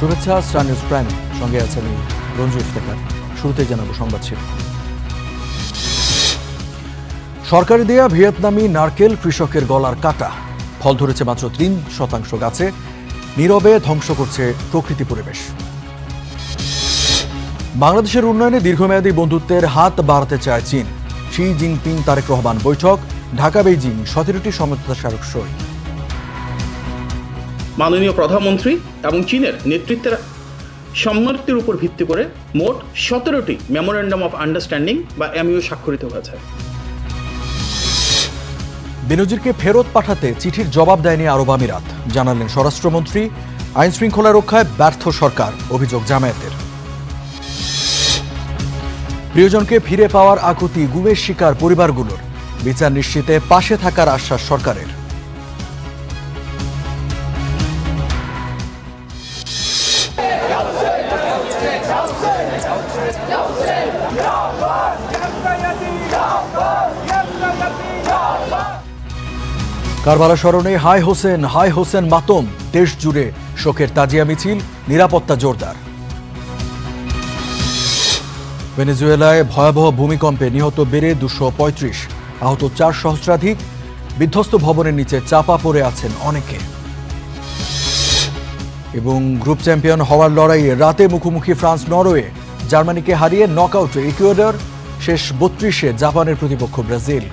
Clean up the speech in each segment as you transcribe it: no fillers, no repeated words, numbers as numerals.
শুভেচ্ছা star news প্রাইমে, সঙ্গে আছে আমি রঞ্জু ইফতেখার। শুরুতেই জানাবো সংবাদ শিরোনাম। সরকারি দেয়া ভিয়েতনামি নারকেল কৃষকের গলার কাটা। ফল ধরেছে মাত্র 3% গাছে, নীরবে ধ্বংস করছে প্রকৃতি পরিবেশ। বাংলাদেশের উন্নয়নে দীর্ঘমেয়াদী বন্ধুত্বের হাত বাড়াতে চায় চীন। শি জিনপিং তারেক রহমান বৈঠক, ঢাকা বেইজিং 17টি সমঝোতা স্মারক সই। মাননীয় প্রধানমন্ত্রী এবং চীনের নেতৃত্বের সম্মতির উপর ভিত্তি করে মোট 17টি মেমোরেন্ডাম অফ আন্ডারস্ট্যান্ডিং বা এমইউ স্বাক্ষরিত হয়েছে। বেনজিরকে ফেরত পাঠাতে চিঠির জবাব দেয়নি আরব আমিরাত, জানালেন স্বরাষ্ট্রমন্ত্রী। আইন শৃঙ্খলা রক্ষায় ব্যর্থ সরকার, অভিযোগ জামায়াতের। প্রিয়জনকে ফিরে পাওয়ার আকুতি গুমের শিকার পরিবারগুলোর, বিচার নিশ্চিতে পাশে থাকার আশ্বাস সরকারের। কারবালা স্মরণে হায় হোসেন মাতম, দেশ জুড়ে শোকের তাজিয়া মিছিল, নিরাপত্তা জোরদার। ভেনেজুয়েলায় ভয়াবহ ভূমিকম্পে নিহত বেড়ে 235, আহত 4 সহস্রাধিক। বিধ্বস্ত ভবনের নিচে চাপা পড়ে আছেন অনেকে। এবং গ্রুপ চ্যাম্পিয়ন হওয়ার লড়াইয়ে রাতে মুখোমুখি ফ্রান্স নরওয়ে, জার্মানিকে হারিয়ে নকআউটে ইকুয়েডর, শেষ 32-এ জাপানের প্রতিপক্ষ ব্রাজিল।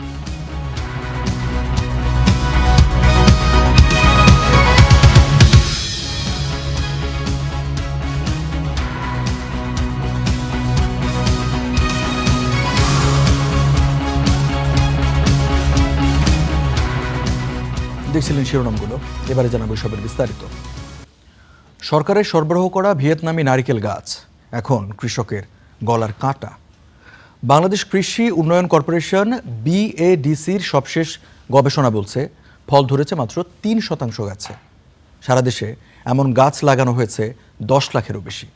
দেখছিলেন শিরোনামগুলো, এবারে জানাবো সবের বিস্তারিত। সরকারের সরবরাহ করা ভিয়েতনামি নারিকেল গাছ এখন কৃষকের গলার কাঁটা। বাংলাদেশ কৃষি উন্নয়ন কর্পোরেশন BADCর সবশেষ গবেষণা বলছে ফল ধরেছে মাত্র 3% গাছে। সারা দেশে এমন গাছ লাগানো হয়েছে 10 লাখেরও বেশি।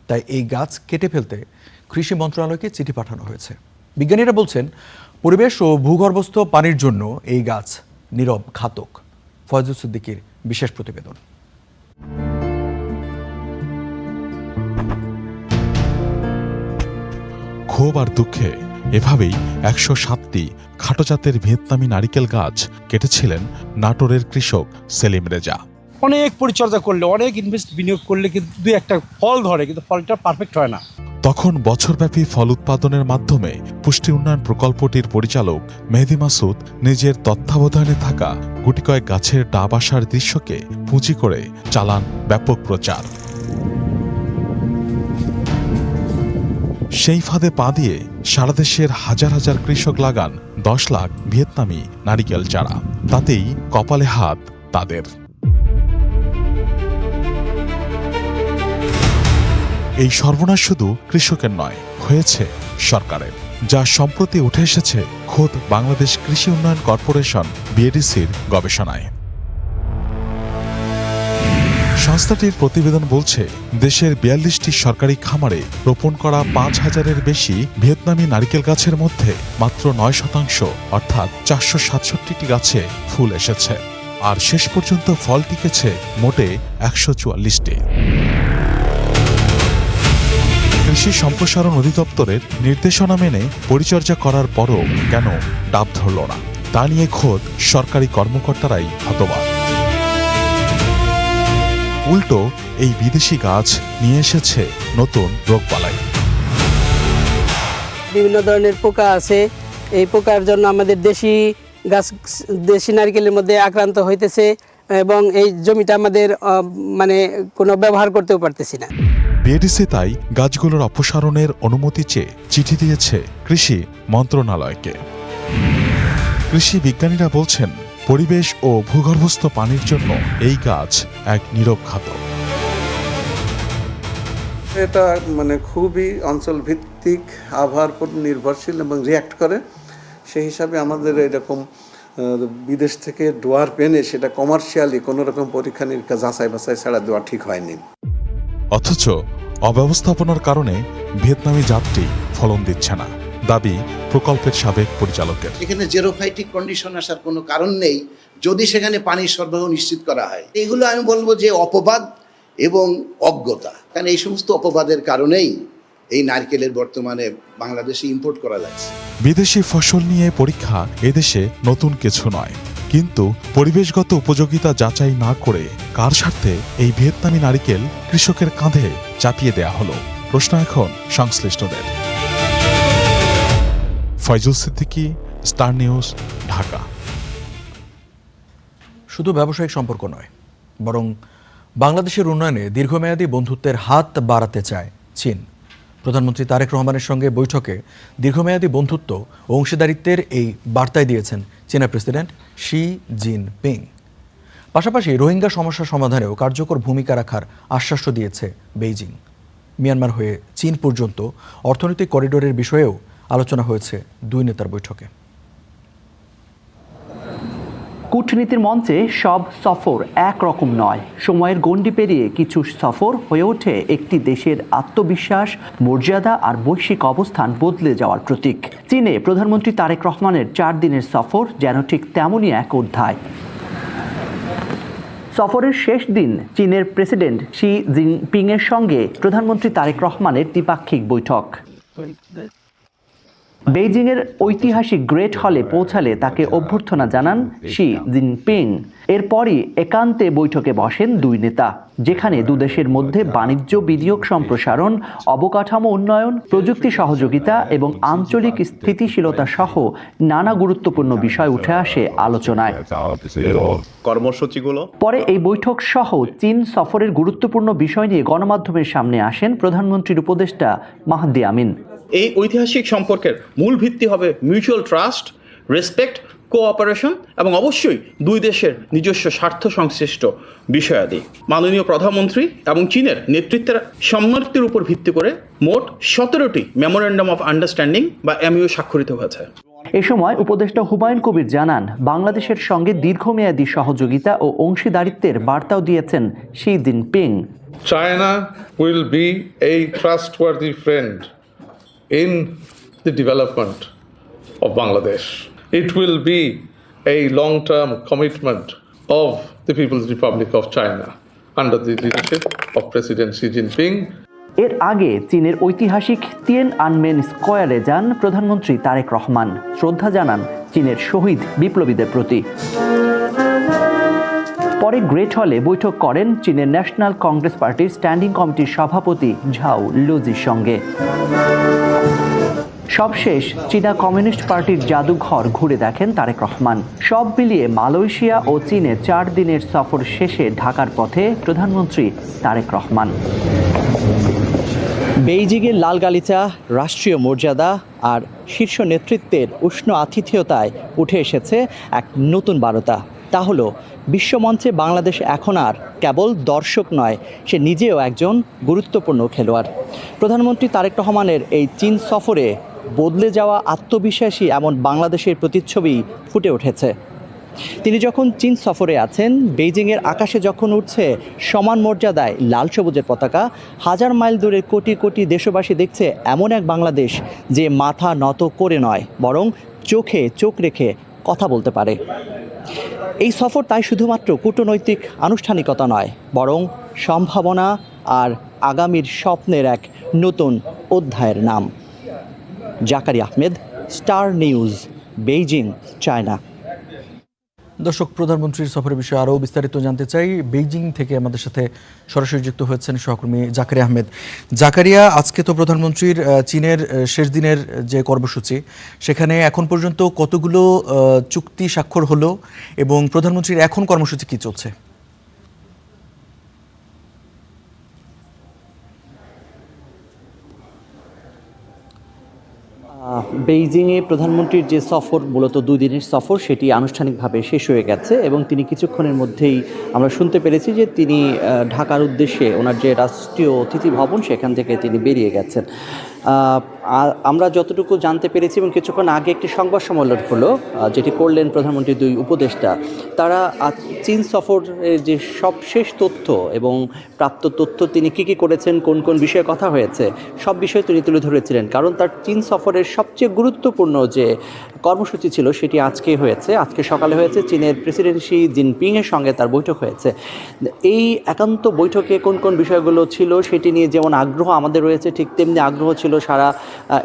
তাই এই গাছ কেটে ফেলতে কৃষি মন্ত্রণালয়কে চিঠি পাঠানো হয়েছে। বিজ্ঞানীরা বলছেন পরিবেশ ও ভূগর্ভস্থ পানির জন্য এই গাছ নীরব ঘাতক। ফয়জুল সিদ্দিকীর বিশেষ প্রতিবেদন। ক্ষোভ আর দুঃখে এভাবেই 107টি খাটো জাতের ভিয়েতনামি নারিকেল গাছ কেটেছিলেন নাটোরের কৃষক সেলিম রেজা। অনেক পরিচর্যা করলে, অনেক বিনিয়োগ করলে কিন্তু 2-1টা ফল ধরে, কিন্তু ফলটা পারফেক্ট হয় না। তখন বছরব্যাপী ফল উৎপাদনের মাধ্যমে পুষ্টি উন্নয়ন প্রকল্পটির পরিচালক মেহেদি মাসুদ নিজের তত্ত্বাবধানে থাকা গুটি কয়েক গাছের ডাব আসার দৃশ্যকে পুঁজি করে চালান ব্যাপক প্রচার। সেই ফাঁদে পা দিয়ে সারা দেশের হাজার হাজার কৃষক লাগান 10 লাখ ভিয়েতনামি নারিকেল চারা। তাতেই কপালে হাত তাদের। এই সর্বনাশ শুধু কৃষকের নয়, হয়েছে সরকারের, যা সম্প্রতি উঠে এসেছে খোদ বাংলাদেশ কৃষি উন্নয়ন কর্পোরেশন BADCর গবেষণায়। সংস্থাটির প্রতিবেদন বলছে দেশের 42টি সরকারি খামারে রোপণ করা 5000-এর বেশি ভিয়েতনামি নারিকেল গাছের মধ্যে মাত্র 9% অর্থাৎ 467টি গাছে ফুল এসেছে, আর শেষ পর্যন্ত ফল টিকেছে মোটে 144টি। কৃষি সম্প্রসারণ অধিদপ্তরের নির্দেশনা মেনে পরিচর্যা করার পরও কেন ডাব ধরল না, তা নিয়ে খোদ সরকারি কর্মকর্তারাই হতবাক। উল্টো এই বিদেশি গাছ নিয়ে এসেছে নতুন রোগবালাই। বিভিন্ন ধরনের পোকা আছে, এই পোকার জন্য আমাদের দেশি নারকেলের মধ্যে আক্রান্ত হইতেছে এবং এই জমিটা আমাদের কোনো ব্যবহার করতেও পারতেছি না। BADC তাই গাছগুলোর অপসারণের অনুমতি চেয়ে চিঠি দিয়েছে কৃষি মন্ত্রণালয়কে। কৃষি বিজ্ঞানীরা বলছেন পরিবেশ ও ভূগর্ভস্থ পানির জন্য এই গাছ এক নীরব ঘাতক। এটা খুবই অঞ্চল ভিত্তিক, আবহাওয়ার উপর নির্ভরশীল এবং রিয়্যাক্ট করে। সেই হিসাবে আমাদের এরকম বিদেশ থেকে ডোয়ার্ফ এনে সেটা কমার্শিয়ালি কোনো রকম পরীক্ষা নিরীক্ষা যাচাই বাছাই ছাড়া দেওয়া ঠিক হয়নি। অথচ অব্যবস্থাপনার কারণে ভিয়েতনামি জাতটি ফলন দিচ্ছে না, দাবি প্রকল্পের সাবেক পরিচালকের। এখানে জেরোফাইটিক কন্ডিশন আসার কোনো কারণ নেই যদি সেখানে পানির সরবরাহ নিশ্চিত করা হয়। এগুলো আমি বলবো যে অপবাদ এবং অজ্ঞতা। কারণ এই সমস্ত অপবাদের কারণেই এই নারকেলের বর্তমানে বাংলাদেশে ইম্পোর্ট করা লাগছে। বিদেশি ফসল নিয়ে পরীক্ষা এদেশে নতুন কিছু নয়, কিন্তু পরিবেশগত উপযোগিতা যাচাই না করে কার স্বার্থে এই ভিয়েতনামি নারিকেল কৃষকের কাঁধে চাপিয়ে দেয়া হলো? প্রশ্ন এখন সংশ্লিষ্টদের। Faizul Siddiqui, Star News, Dhaka. শুধু ব্যবসায়িক সম্পর্ক নয়, বরং বাংলাদেশের উন্নয়নে দীর্ঘমেয়াদী বন্ধুত্বের হাত বাড়াতে চায় চীন। প্রধানমন্ত্রী তারেক রহমানের সঙ্গে বৈঠকে দীর্ঘমেয়াদী বন্ধুত্ব ও অংশীদারিত্বের এই বার্তাই দিয়েছেন চীনের প্রেসিডেন্ট শি জিনপিং। পাশাপাশি রোহিঙ্গা সমস্যা সমাধানেও কার্যকর ভূমিকা রাখার আশ্বাসও দিয়েছে বেইজিং। মিয়ানমার হয়ে চীন পর্যন্ত অর্থনৈতিক করিডোরের বিষয়েও আলোচনা হয়েছে দুই নেতার বৈঠকে। কূটনীতির মঞ্চে সব সফর একরকম নয়। সময়ের গণ্ডি পেরিয়ে কিছু সফর হয়ে ওঠে একটি দেশের আত্মবিশ্বাস, মর্যাদা আর বৈশ্বিক অবস্থান বদলে যাওয়ার প্রতীক। চীনে প্রধানমন্ত্রী তারেক রহমানের 4 দিনের সফর যেন ঠিক তেমনই এক অধ্যায়। সফরের শেষ দিন চীনের প্রেসিডেন্ট শি জিনপিংয়ের সঙ্গে প্রধানমন্ত্রী তারেক রহমানের দ্বিপাক্ষিক বৈঠক। বেইজিংয়ের ঐতিহাসিক গ্রেট হলে পৌঁছালে তাকে অভ্যর্থনা জানান শি জিনপিং। এরপরই একান্তে বৈঠকে বসেন দুই নেতা, যেখানে দুদেশের মধ্যে বাণিজ্য, বিনিয়োগ সম্প্রসারণ, অবকাঠামো উন্নয়ন, প্রযুক্তি সহযোগিতা এবং আঞ্চলিক স্থিতিশীলতা সহ নানা গুরুত্বপূর্ণ বিষয় উঠে আসে আলোচনায়। কর্মসূচিগুলো পরে এই বৈঠক সহ চীন সফরের গুরুত্বপূর্ণ বিষয় নিয়ে গণমাধ্যমের সামনে আসেন প্রধানমন্ত্রীর উপদেষ্টা মাহদি আমিন। এই ঐতিহাসিক সম্পর্কের মূল ভিত্তি হবে মিউচুয়াল ট্রাস্ট, রেসপেক্ট, কোঅপারেশন এবং অবশ্যই দুই দেশের নিজস্ব স্বার্থ সংশ্লিষ্ট বিষয়াদি। মাননীয় প্রধানমন্ত্রী এবং চীনের নেতৃত্বের সম্মতির উপর ভিত্তি করে মোট 17টি মেমোরেন্ডাম অফ আন্ডারস্ট্যান্ডিং বা এমইউ স্বাক্ষরিত হয়েছে। এ সময় উপদেষ্টা হুমায়ুন কবির জানান, বাংলাদেশের সঙ্গে দীর্ঘমেয়াদী সহযোগিতা ও অংশীদারিত্বের বার্তাও দিয়েছেন Xi Jinping. China will be a trustworthy friend in the development of Bangladesh. It will be a long-term commitment of the People's Republic of China under the leadership of President Xi Jinping. এর আগে চীনের ঐতিহাসিক তিয়ানআনমেন স্কয়ারে যান প্রধানমন্ত্রী তারেক রহমান, শ্রদ্ধা জানান চীনের শহীদ বিপ্লবীদের প্রতি। পরে গ্রেট হলে বৈঠক করেন চীনের ন্যাশনাল কংগ্রেস পার্টির স্ট্যান্ডিং কমিটির সভাপতি ঝাও লুজির সঙ্গে। সবশেষ চীনা কমিউনিস্ট পার্টির জাদুঘর ঘুরে দেখেন তারেক রহমান। সব মিলিয়ে মালয়েশিয়া ও চীনে 4 দিনের সফর শেষে ঢাকার পথে প্রধানমন্ত্রী তারেক রহমান। বেইজিংয়ের লাল গালিচা, রাষ্ট্রীয় মর্যাদা আর শীর্ষ নেতৃত্বের উষ্ণ আতিথেয়তায় উঠে এসেছে এক নতুন বার্তা। তা হলো বিশ্বমঞ্চে বাংলাদেশ এখন আর কেবল দর্শক নয়, সে নিজেও একজন গুরুত্বপূর্ণ খেলোয়াড়। প্রধানমন্ত্রী তারেক রহমানের এই চীন সফরে বদলে যাওয়া আত্মবিশ্বাসী এমন বাংলাদেশের প্রতিচ্ছবি ফুটে উঠেছে। তিনি যখন চীন সফরে আছেন, বেইজিংয়ের আকাশে যখন উঠছে সমান মর্যাদায় লাল সবুজের পতাকা, 1000 মাইল দূরে কোটি কোটি দেশবাসী দেখছে এমন এক বাংলাদেশ যে মাথা নত করে নয়, বরং চোখে চোখ রেখে কথা বলতে পারে। এই সফর তাই শুধুমাত্র কূটনৈতিক আনুষ্ঠানিকতা নয়, বরং সম্ভাবনা আর আগামীর স্বপ্নের এক নতুন অধ্যায়ের নাম। Zakaria Ahmed, star news, Beijing, China. দর্শক, প্রধানমন্ত্রীর সফরের বিষয়ে আরও বিস্তারিত জানতে চাই। বেইজিং থেকে আমাদের সাথে সরাসরি যুক্ত হয়েছেন সহকর্মী জাকারিয়া আহমেদ। জাকারিয়া, আজকে তো প্রধানমন্ত্রীর চীনের শেষ দিনের যে কর্মসূচি, সেখানে এখন পর্যন্ত কতগুলো চুক্তি স্বাক্ষর হলো এবং প্রধানমন্ত্রীর এখন কর্মসূচি কি চলছে? বেইজিংয়ে প্রধানমন্ত্রীর যে সফর, মূলত 2 দিনের সফর, সেটি আনুষ্ঠানিকভাবে শেষ হয়ে গেছে এবং তিনি কিছুক্ষণের মধ্যেই আমরা শুনতে পেরেছি যে তিনি ঢাকার উদ্দেশ্যে ওনার যে রাষ্ট্রীয় অতিথি ভবন সেখান থেকে তিনি বেরিয়ে গেছেন। আমরা যতটুকু জানতে পেরেছি এবং কিছুক্ষণ আগে একটি সংবাদ সম্মেলন হলো যেটি করলেন প্রধানমন্ত্রীর দুই উপদেষ্টা, তারা চীন সফরের যে সবশেষ তথ্য এবং প্রাপ্ত তথ্য তিনি কী করেছেন, কোন কোন বিষয়ে কথা হয়েছে, সব বিষয়ে তিনি তুলে ধরেছিলেন। কারণ তার চীন সফরের সবচেয়ে গুরুত্বপূর্ণ যে কর্মসূচি ছিল সেটি আজকে হয়েছে, আজকে সকালে হয়েছে। চীনের প্রেসিডেন্ট শি জিনপিংয়ের সঙ্গে তার বৈঠক হয়েছে। এই একান্ত বৈঠকে কোন কোন বিষয়গুলো ছিল সেটি নিয়ে যেমন আগ্রহ আমাদের রয়েছে, ঠিক তেমনি আগ্রহ ছিল সারা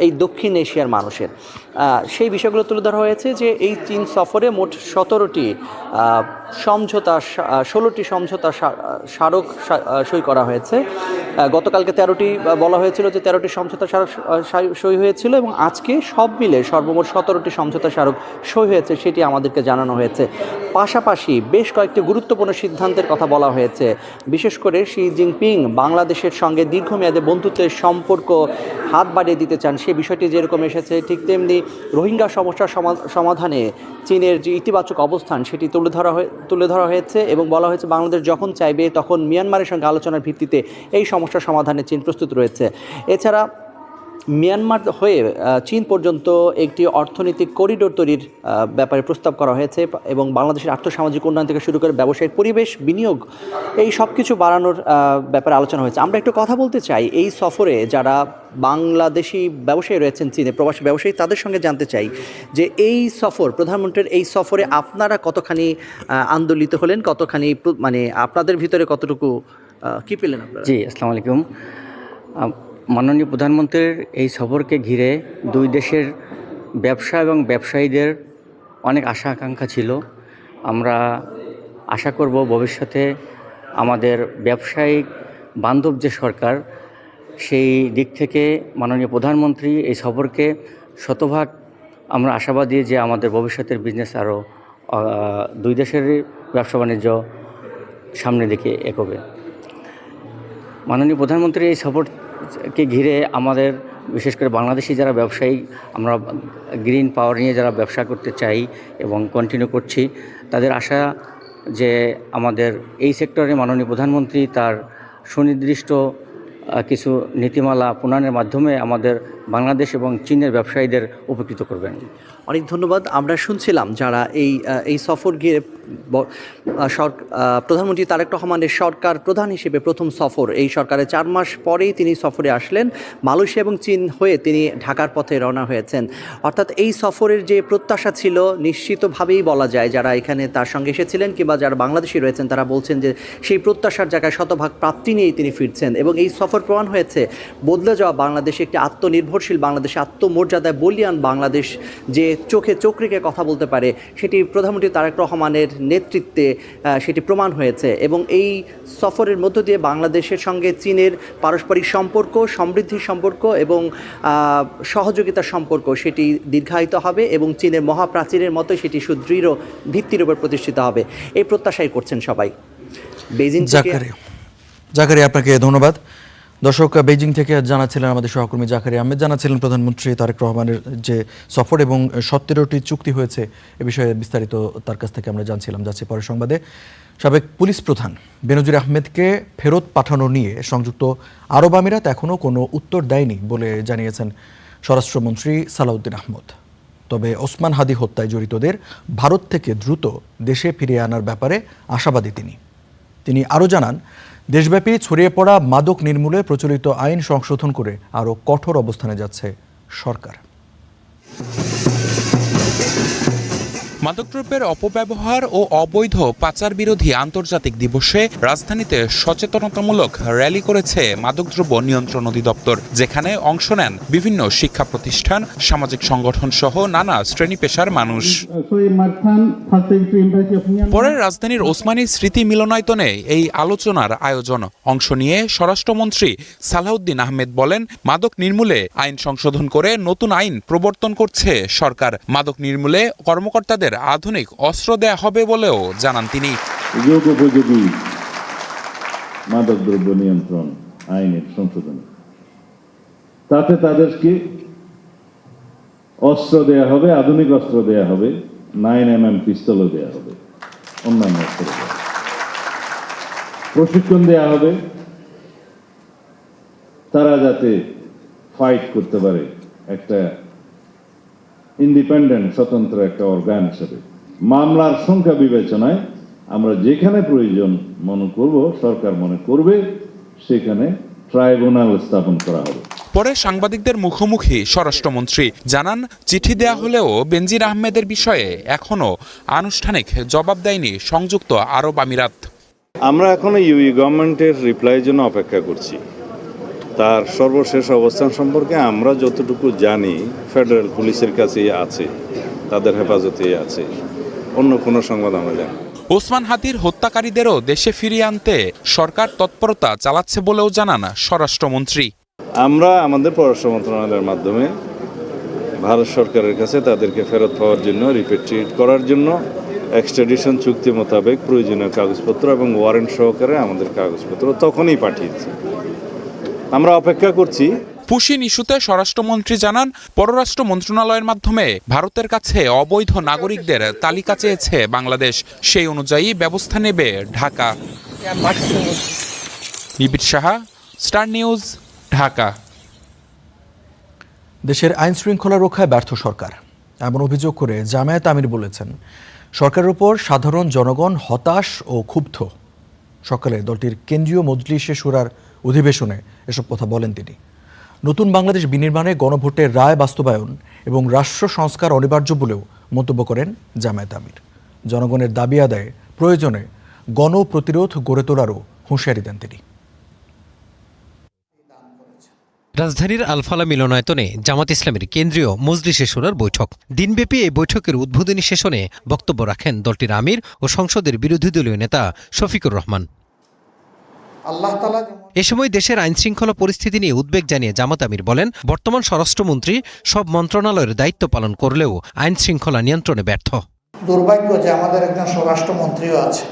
এই দক্ষিণ এশিয়ার মানুষের। সেই বিষয়গুলো তুলে ধরা হয়েছে যে এই চীন সফরে মোট 17টি সমঝোতা, 16টি সমঝোতা স্মারক সই করা হয়েছে। গতকালকে 13টি বলা হয়েছিল যে 13টি সমঝোতা স্মারক সই হয়েছিল এবং আজকে সব মিলে সর্বমোট 17টি সমঝোতা স্মারক সই হয়েছে, সেটি আমাদেরকে জানানো হয়েছে। পাশাপাশি বেশ কয়েকটি গুরুত্বপূর্ণ সিদ্ধান্তের কথা বলা হয়েছে। বিশেষ করে শি জিনপিং বাংলাদেশের সঙ্গে দীর্ঘমেয়াদে বন্ধুত্বের সম্পর্ক হাত বাড়িয়ে দিতে চান, সে বিষয়টি যেরকম এসেছে, ঠিক তেমনি রোহিঙ্গা সমস্যার সমাধানে চীনের যে ইতিবাচক অবস্থান সেটি তুলে ধরা হয়েছে এবং বলা হয়েছে বাংলাদেশ যখন চাইবে তখন মিয়ানমারের সঙ্গে আলোচনার ভিত্তিতে এই সমস্যার সমাধানে চীন প্রস্তুত রয়েছে। এছাড়া মিয়ানমার হয়ে চীন পর্যন্ত একটি অর্থনৈতিক করিডোর তৈরির ব্যাপারে প্রস্তাব করা হয়েছে এবং বাংলাদেশের আর্থসামাজিক উন্নয়ন থেকে শুরু করে ব্যবসায়িক পরিবেশ, বিনিয়োগ, এই সব কিছু বাড়ানোর ব্যাপারে আলোচনা হয়েছে। আমরা একটু কথা বলতে চাই এই সফরে যারা বাংলাদেশি ব্যবসায়ী রয়েছেন চীনে, প্রবাসী ব্যবসায়ী, তাদের সঙ্গে জানতে চাই যে এই সফর, প্রধানমন্ত্রীর এই সফরে আপনারা কতখানি আন্দোলিত হলেন, কতখানি মানে আপনাদের ভিতরে কতটুকু কী পেলেন আপনারা? জি, আসসালামু আলাইকুম। মাননীয় প্রধানমন্ত্রীর এই সফরকে ঘিরে দুই দেশের ব্যবসা এবং ব্যবসায়ীদের অনেক আশা আকাঙ্ক্ষা ছিল। আমরা আশা করব ভবিষ্যতে আমাদের ব্যবসায়িক বান্ধব যে সরকার, সেই দিক থেকে মাননীয় প্রধানমন্ত্রী এই সফরকে শতভাগ আমরা আশাবাদী যে আমাদের ভবিষ্যতের বিজনেস আরও দুই দেশেরই ব্যবসা বাণিজ্য সামনের দিকে এগোবে। মাননীয় প্রধানমন্ত্রী এই সফরকে ঘিরে আমাদের বিশেষ করে বাংলাদেশি যারা ব্যবসায়ী, আমরা গ্রিন পাওয়ার নিয়ে যারা ব্যবসা করতে চাই এবং কন্টিনিউ করছি, তাদের আশা যে আমাদের এই সেক্টরে মাননীয় প্রধানমন্ত্রী তার সুনির্দিষ্ট কিছু নীতিমালা প্রণয়নের মাধ্যমে আমাদের বাংলাদেশ এবং চীনের ব্যবসায়ীদের উপকৃত করবেন। অনেক ধন্যবাদ। আমরা শুনছিলাম যারা এই সফর ঘিরে প্রধানমন্ত্রী তারেক রহমানের সরকার প্রধান হিসেবে প্রথম সফর, এই সরকারের 4 মাস পরেই তিনি সফরে আসলেন। মালয়েশিয়া এবং চীন হয়ে তিনি ঢাকার পথে রওনা হয়েছেন। অর্থাৎ এই সফরের যে প্রত্যাশা ছিল নিশ্চিতভাবেই বলা যায়, যারা এখানে তার সঙ্গে এসেছিলেন কিংবা যারা বাংলাদেশি রয়েছেন তারা বলছেন যে সেই প্রত্যাশার জায়গায় শতভাগ প্রাপ্তি নিয়েই তিনি ফিরছেন এবং এই সফর প্রমাণ হয়েছে বদলে যাওয়া বাংলাদেশে একটি আত্মনির্ভরশীল বাংলাদেশ, আত্মমর্যাদায় বলীয়ান বাংলাদেশ যে চোখে চোখ রেখে কথা বলতে পারে, সেটি প্রধানমন্ত্রী তারেক রহমানের নেতৃত্বে সেটি প্রমাণ হয়েছে। এবং এই সফরের মধ্য দিয়ে বাংলাদেশের সঙ্গে চীনের পারস্পরিক সম্পর্ক, সমৃদ্ধির সম্পর্ক এবং সহযোগিতার সম্পর্ক সেটি দীর্ঘায়িত হবে এবং চীনের মহাপ্রাচীরের মতো সেটি সুদৃঢ় ভিত্তির উপর প্রতিষ্ঠিত হবে, এই প্রত্যাশাই করছেন সবাই। বেইজিং জাকারিয়া, আপনাকে ধন্যবাদ। দর্শক, বেইজিং থেকে জানাচ্ছিলেন আমাদের সহকর্মী জাকারিয়া আহমেদ, জানাচ্ছিলেন প্রধানমন্ত্রী তারেক রহমানের যে সফর এবং 17টি চুক্তি হয়েছে এ বিষয়ে বিস্তারিত তার কাছ থেকে আমরা জানছিলাম। যাচ্ছি পরের সংবাদে। সাবেক পুলিশ প্রধান বেনজির আহমেদকে ফেরত পাঠানো নিয়ে সংযুক্ত আরব আমিরাত এখনও কোনো উত্তর দেয়নি বলে জানিয়েছেন স্বরাষ্ট্রমন্ত্রী সালাউদ্দিন আহমদ। তবে ওসমান হাদি হত্যায় জড়িতদের ভারত থেকে দ্রুত দেশে ফিরিয়ে আনার ব্যাপারে আশাবাদী তিনি আরও জানান, দেশব্যাপী ছড়িয়ে পড়া মাদক নির্মূলে প্রচলিত আইন সংশোধন করে আরও কঠোর অবস্থানে যাচ্ছে সরকার। মাদকদ্রব্যের অপব্যবহার ও অবৈধ পাচার বিরোধী আন্তর্জাতিক দিবসে রাজধানীতে সচেতনতামূলক র্যালি করেছে মাদকদ্রব্য নিয়ন্ত্রণ অধিদপ্তর, যেখানে অংশ নেন বিভিন্ন শিক্ষা প্রতিষ্ঠান, সামাজিক সংগঠন সহ নানা শ্রেণী পেশার মানুষ। পরে রাজধানীর ওসমানী স্মৃতি মিলনায়তনে এই আলোচনার আয়োজন। অংশ নিয়ে স্বরাষ্ট্রমন্ত্রী সালাউদ্দিন আহমেদ বলেন, মাদক নির্মূলে আইন সংশোধন করে নতুন আইন প্রবর্তন করছে সরকার। মাদক নির্মূলে কর্মকর্তাদের আধুনিক অস্ত্র দেয়া হবে বলেও জানান তিনি। যুগোপযোগী মাদকদ্রব্য নিয়ন্ত্রণ আইনের সংশোধন, তাতে তাদেরকে অস্ত্র দেয়া হবে, আধুনিক অস্ত্র দেয়া হবে, 9mm পিস্তলও দেয়া হবে, অন্যান্য অস্ত্র দেয়া হবে, প্রশিক্ষণ দেয়া হবে, তারা যাতে ফাইট করতে পারে একটা ইন্ডিপেন্ডেন্ট স্বতন্ত্র একটা অর্গান হিসেবে। মামলার সংখ্যা বিবেচনায় আমরা যেখানে প্রয়োজন মনে করব, সরকার মনে করবে, সেখানে ট্রাইব্যুনাল স্থাপন করা হবে। পরে সাংবাদিকদের মুখোমুখি স্বরাষ্ট্রমন্ত্রী জানান, চিঠি দেয়া হলেও বেনজির আহমেদের বিষয়ে এখনও আনুষ্ঠানিক জবাব দেয়নি সংযুক্ত আরব আমিরাত। আমরা এখনো ইউএই গভর্নমেন্টের রিপ্লাইয়ের জন্য অপেক্ষা করছি। তার সর্বশেষ অবস্থান সম্পর্কে আমরা যতটুকু জানি ফেডারেল পুলিশের কাছেই আছে, তাদের হেফাজতেই আছে, অন্য কোনো সংবাদ আমরা জানি। ওসমান হাদির হত্যাকারীদেরও দেশে ফিরিয়ে আনতে সরকার তৎপরতা চালাচ্ছে বলেও জানান স্বরাষ্ট্রমন্ত্রী। আমরা আমাদের পররাষ্ট্র মন্ত্রণালয়ের মাধ্যমে ভারত সরকারের কাছে তাদেরকে ফেরত পাওয়ার জন্য, রিপেট্রিয়েট করার জন্য এক্সট্রাডিশন চুক্তি মোতাবেক প্রয়োজনীয় কাগজপত্র এবং ওয়ারেন্ট সহকারে আমাদের কাগজপত্র তখনই পাঠিয়েছি। আমরা অপেক্ষা করছি। পুশিন ইস্যুতে স্বরাষ্ট্রমন্ত্রী জানান, পররাষ্ট্র মন্ত্রণালয়ের মাধ্যমে ভারতের কাছে অবৈধ নাগরিকদের তালিকা চেয়েছে বাংলাদেশ, সেই অনুযায়ী ব্যবস্থা নেবে ঢাকা। নিবিড় সাহা, স্টার নিউজ, ঢাকা। দেশের আইন শৃঙ্খলা রক্ষায় ব্যর্থ সরকার, এমন অভিযোগ করে জামায়াত আমির বলেছেন, সরকারের উপর সাধারণ জনগণ হতাশ ও ক্ষুব্ধ। সকালে দলটির কেন্দ্রীয় মজলিসে শুরার অধিবেশনে এসব কথা বলেন তিনি। নতুন বাংলাদেশ বিনির্মাণে গণভোটের রায় বাস্তবায়ন এবং রাষ্ট্র সংস্কার অনিবার্য বলেও মন্তব্য করেন জামায়াত আমির। জনগণের দাবি আদায়ে প্রয়োজনে গণপ্রতিরোধ গড়ে তোলারও হুঁশিয়ারি দেন তিনি। রাজধানীর আলফালা মিলনায়তনে জামাত ইসলামের কেন্দ্রীয় মজলিসে শুরার বৈঠক। দিনব্যাপী এই বৈঠকের উদ্বোধনী সেশনে বক্তব্য রাখেন দলটির আমির ও সংসদের বিরোধী দলীয় নেতা শফিকুর রহমান। এ সময় দেশের আইনশৃঙ্খলা পরিস্থিতি নিয়ে উদ্বেগ জানিয়ে জামাত আমির বলেন, বর্তমান স্বরাষ্ট্রমন্ত্রী সব মন্ত্রণালয়ের দায়িত্ব পালন করলেও আইন শৃঙ্খলা নিয়ন্ত্রণে ব্যর্থ। দুর্ভাগ্য যে আমাদের একজন স্বরাষ্ট্রমন্ত্রীও আছে,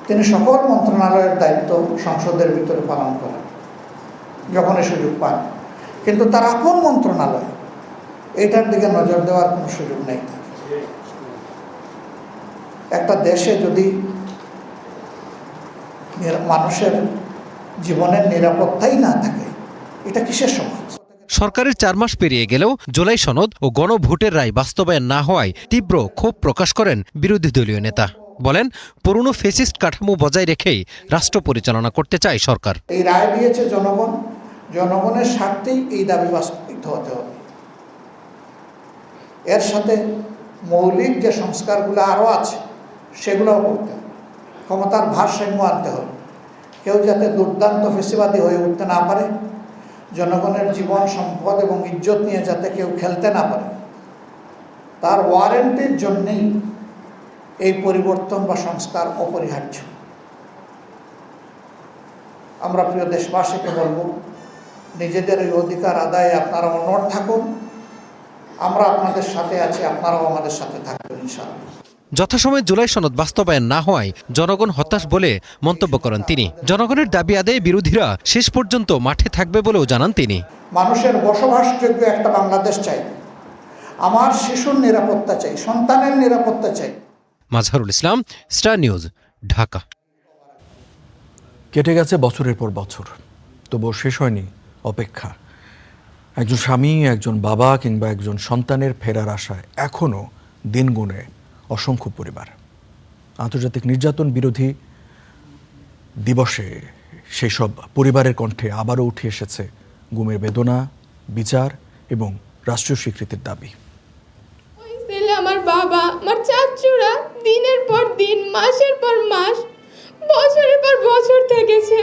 তিনি সকল মন্ত্রণালয়ের দায়িত্ব সংসদের ভিতরে পালন করেন যখনই সুযোগ পান, কিন্তু তার আপন মন্ত্রণালয় এটার দিকে নজর দেওয়ার কোনো সুযোগ নেই। একটা দেশে যদি মানুষের জীবনের নিরাপত্তাই না থাকে, এটা কিসের সমাজ? সরকারের 4 মাস পেরিয়ে গেলেও জুলাই সনদ ও গণভোটের রায় বাস্তবায়ন না হওয়ায় তীব্র ক্ষোভ প্রকাশ করেন বিরোধী দলীয় নেতা। বলেন, পুরনো ফেসিস্ট কাঠামো বজায় রেখেই রাষ্ট্র পরিচালনা করতে চায় সরকার। এই রায় দিয়েছে জনগণ, জনগণের স্বার্থেই এই দাবি বাস্তবায়িত হতে হবে। এর সাথে মৌলিক যে সংস্কারগুলো আরও আছে সেগুলোও করতে হবে। ক্ষমতার ভারসাম্য আনতে হবে। কেউ যাতে দুর্দান্ত ফেসিবাদী হয়ে উঠতে না পারে, জনগণের জীবন সম্পদ এবং ইজ্জত নিয়ে যাতে কেউ খেলতে না পারে, তার ওয়ারেন্টির জন্যেই এই পরিবর্তন বা সংস্কার অপরিহার্য। আমরা প্রিয় দেশবাসীকে বলব, নিজেদের এই অধিকার আদায়ে আপনারা অনড় থাকুন। আমরা আপনাদের সাথে আছি, আপনারাও আমাদের সাথে থাকবেন ইনশাআল্লাহ। যথাসময়ে জুলাই সনদ বাস্তবায়ন না হওয়ায় জনগণ হতাশ বলে মন্তব্য করেন তিনি। জনগণের দাবি আদায়ে বিরোধীরা শেষ পর্যন্ত মাঠে থাকবে বলেও জানান তিনি। মানুষের বসবাসযোগ্য একটা বাংলাদেশ চাই, আমার শিশুর নিরাপত্তা চাই, সন্তানের নিরাপত্তা চাই। Mazharul Islam, star News, Dhaka. কেটে গেছে বছরের পর বছর, তবুও শেষ হয়নি অপেক্ষা। একজন স্বামী, একজন বাবা কিংবা একজন সন্তানের ফেরার আশায় এখনও দিন গুনে অসংখ্য পরিবার। আন্তর্জাতিক নির্যাতন বিরোধী দিবসে সেই সব পরিবারের কণ্ঠে আবারও উঠে এসেছে গুমের বেদনা, বিচার এবং রাষ্ট্রীয় স্বীকৃতির দাবি। আমার বাবা, আমার চাচুরা দিনের পর দিন, মাসের পর মাস, বছরের পর বছর থেকেছে।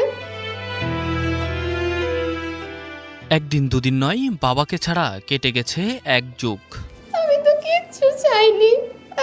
একদিন দুদিন নয়, বাবাকে ছাড়া কেটে গেছে এক যুগ। আমি তো কিচ্ছু চাইনি,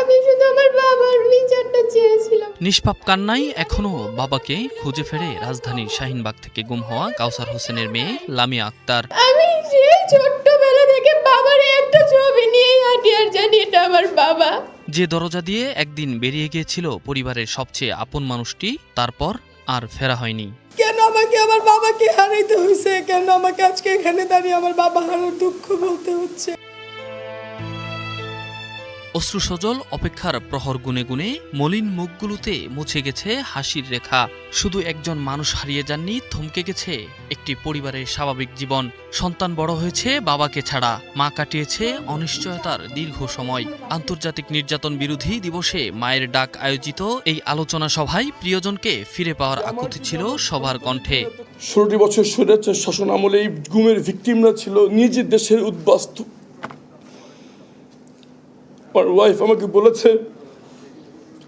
আমি শুধু আমার বাবার বিচারটা চেয়েছিলাম। নিষ্পাপ কান্নাই এখনো বাবাকে খুঁজে ফেরে রাজধানীর শাহিনবাগ থেকে গুম হওয়া কাউসার হোসেনের মেয়ে লামিয়া আক্তার। আমি সেই ছোট্টবেলা থেকে বাবার একটা ছবি নিয়ে হাঁটি আর জানি এটা আমার বাবা। যে দরজা দিয়ে একদিন বেরিয়ে গিয়েছিল পরিবারের সবচেয়ে আপন মানুষটি, তারপর আর ফেরা হয়নি। কেন আমাকে আমার বাবাকে হারাইতে হয়েছে? কেন আমাকে আজকে এখানে দাঁড়িয়ে আমার বাবা হারানোর দুঃখ বলতে হচ্ছে? অশ্রুসজল অপেক্ষার প্রহর গুনে গুনে মলিন মুখগুলোতে মুছে গেছে হাসির রেখা। শুধু একজন মানুষ হারিয়ে যাননি, থমকে গেছে একটি পরিবারের স্বাভাবিক জীবন। সন্তান বড় হয়েছে বাবাকে ছাড়া, মা কাটিয়েছে অনিশ্চয়তার দীর্ঘ সময়। আন্তর্জাতিক নির্যাতন বিরোধী দিবসে মায়ের ডাক আয়োজিত এই আলোচনা সভায় প্রিয়জনকে ফিরে পাওয়ার আকুতি ছিল সবার কণ্ঠে। 16টি বছর স্বৈরাচার শাসন আমলে এই গুমের ভিকটিমরা ছিল নিজের দেশের উদ্বাস্তু। আমার ওয়াইফ আমাকে বলেছে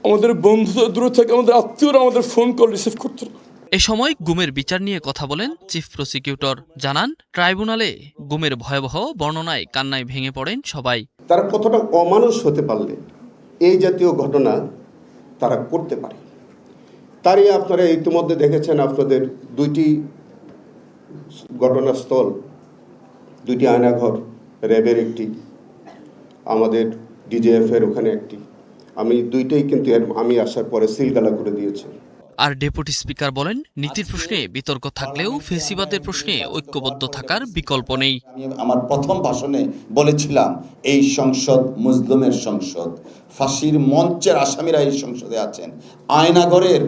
আমাদের বন্ধুদের দূরে থাকে, আমাদের আত্মীয়রা আমাদের ফোন কল রিসিভ করতো না। এ সময় গুমের বিচার নিয়ে কথা বলেন চিফ প্রসিকিউটর। জানান, ট্রাইব্যুনালে গুমের ভয়াবহ বর্ণনায় কান্নায় ভেঙে পড়েন সবাই। তারা কতটা অমানুষ হতে পারলে এই জাতীয় ঘটনা তারা করতে পারে, তারই আপনারা ইতিমধ্যে দেখেছেন। আপনাদের 2টি ঘটনাস্থল, 2টি আয়নাঘর, র্যাবের একটি, আমাদের ডিজিএফের ওখানে একটি, আমি 2টাই কিন্তু আমি আসার পরে সিলগালা করে দিয়েছি। আর ডেপুটি স্পিকার বলেন, নীতির প্রশ্নে বিতর্ক থাকলেও ফেসিবাদের প্রশ্নে ঐক্যবদ্ধ থাকার বিকল্প নেই। আমার প্রথম ভাষণে বলেছিলাম এই সংসদ মুসলিমের সংসদ, ফাঁসির মঞ্চের আসামিরা এই সংসদে আছেন, আয়নাঘরের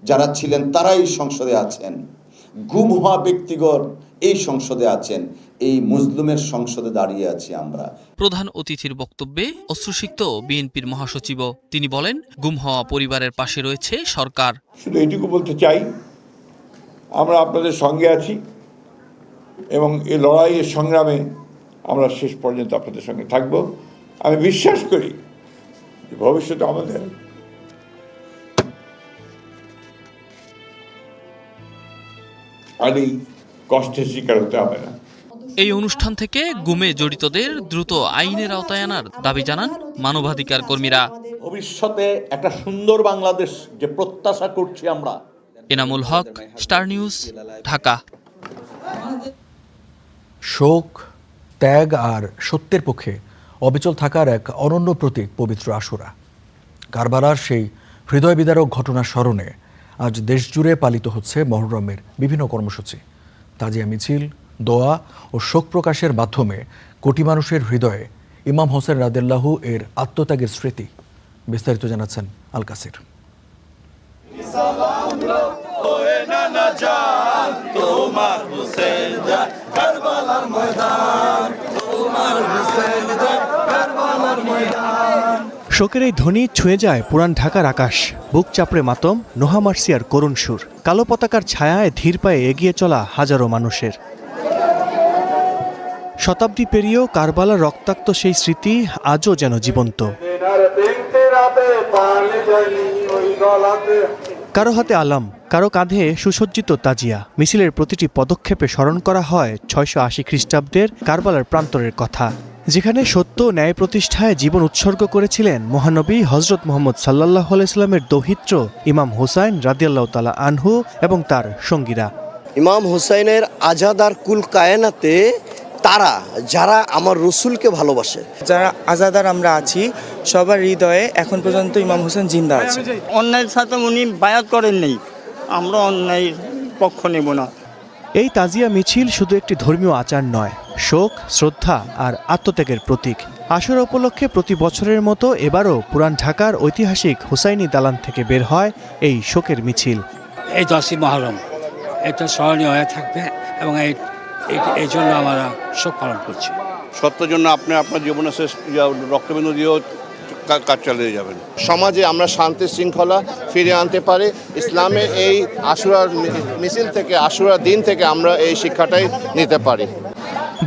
যারা ছিলেন তারা এই সংসদে আছেন, গুম হওয়া ব্যক্তিগণ এই সংসদে আছেন, এই মুসলিমের সংসদে দাঁড়িয়ে আছি আমরা। প্রধান অতিথির বক্তব্যে অশ্রুসিক্ত বিএনপির মহাসচিব। তিনি বলেন, গুম হওয়া পরিবারের পাশে রয়েছে সরকার। শুধু এইটুকু বলতে চাই, আমরা আপনাদের সঙ্গে আছি এবং এই লড়াইয়ের সংগ্রামে আমরা শেষ পর্যন্ত আপনাদের সঙ্গে থাকব। আমি বিশ্বাস করি যে ভবিষ্যতে আমাদের আর এই কষ্টের শিকার হতে হবে না। এই অনুষ্ঠান থেকে গুমে জড়িতদের দ্রুত আইনের আওতায় আনার দাবি জানান মানবাধিকার কর্মীরা। ভবিষ্যতে একটা সুন্দর বাংলাদেশ যে প্রত্যাশা করছি আমরা। Enamul Haque, star News, Dhaka. শোক, ত্যাগ আর সত্যের পক্ষে অবিচল থাকার এক অনন্য প্রতীক পবিত্র আশুরা। কারবালার সেই হৃদয় বিদারক ঘটনার স্মরণে আজ দেশজুড়ে পালিত হচ্ছে মহররমের বিভিন্ন কর্মসূচি। তাজিয়া মিছিল, দোয়া ও শোক প্রকাশের মাধ্যমে কোটি মানুষের হৃদয়ে ইমাম হোসেন রাদিয়াল্লাহু এর আত্মত্যাগের স্মৃতি। বিস্তারিত জানাচ্ছেন আল কাসির। শোকের এই ধ্বনি ছুঁয়ে যায় পুরান ঢাকার আকাশ। বুক চাপড়ে মাতম, নোহা মার্সিয়ার করুণ সুর। কালো পতাকার ছায়ায় ধীর পায়ে এগিয়ে চলা হাজারো মানুষের। শতাব্দী পেরিয়েও কারবালার রক্তাক্ত সেই স্মৃতি আজও যেন জীবন্ত। কারো হাতে আলাম, কারো কাঁধে সুসজ্জিত তাজিয়া। মিছিলের প্রতিটি পদক্ষেপে স্মরণ করা হয় 680 খ্রিস্টাব্দের কারবালার প্রান্তরের কথা, যেখানে সত্য ও ন্যায় প্রতিষ্ঠায় জীবন উৎসর্গ করেছিলেন মহানবী হজরত মুহাম্মদ সাল্লাল্লাহু আলাইহি সাল্লামের দৌহিত্র ইমাম হুসাইন রাদিয়াল্লাহু তাআলা আনহু এবং তার সঙ্গীরা। ইমাম হুসাইনের আজাদার কুল কায়নাতে তারা যারা আমার রসুলকে ভালোবাসে, যারা আজাদার আমরা আছি, সবার হৃদয়ে এখন পর্যন্ত ইমাম হোসেন জিন্দা আছে। অন্যায়ের সাথে উনি বায়াত করেন নেই, আমরা অন্যায়ের পক্ষ নেব না। এই তাজিয়া মিছিল শুধু একটি ধর্মীয় আচার নয়, শোক, শ্রদ্ধা আর আত্মত্যাগের প্রতীক। আশুরা উপলক্ষে প্রতি বছরের মতো এবারও পুরান ঢাকার ঐতিহাসিক হুসাইনি দালান থেকে বের হয় এই শোকের মিছিল। এই 10ই মহরম এটা স্মরণীয় হয়ে থাকবে এবং এই জন্য আমরা শোক পালন করছি। সত্যের জন্য আপনি আপনার জীবনে শেষ রক্তবিন্দু দিয়েও কাজ চালিয়ে যাবেন। সমাজে আমরা শান্তি শৃঙ্খলা ফিরিয়ে আনতে পারি। ইসলামের এই আশুরার মিছিল থেকে, আশুরার দিন থেকে আমরা এই শিক্ষাটাই নিতে পারি।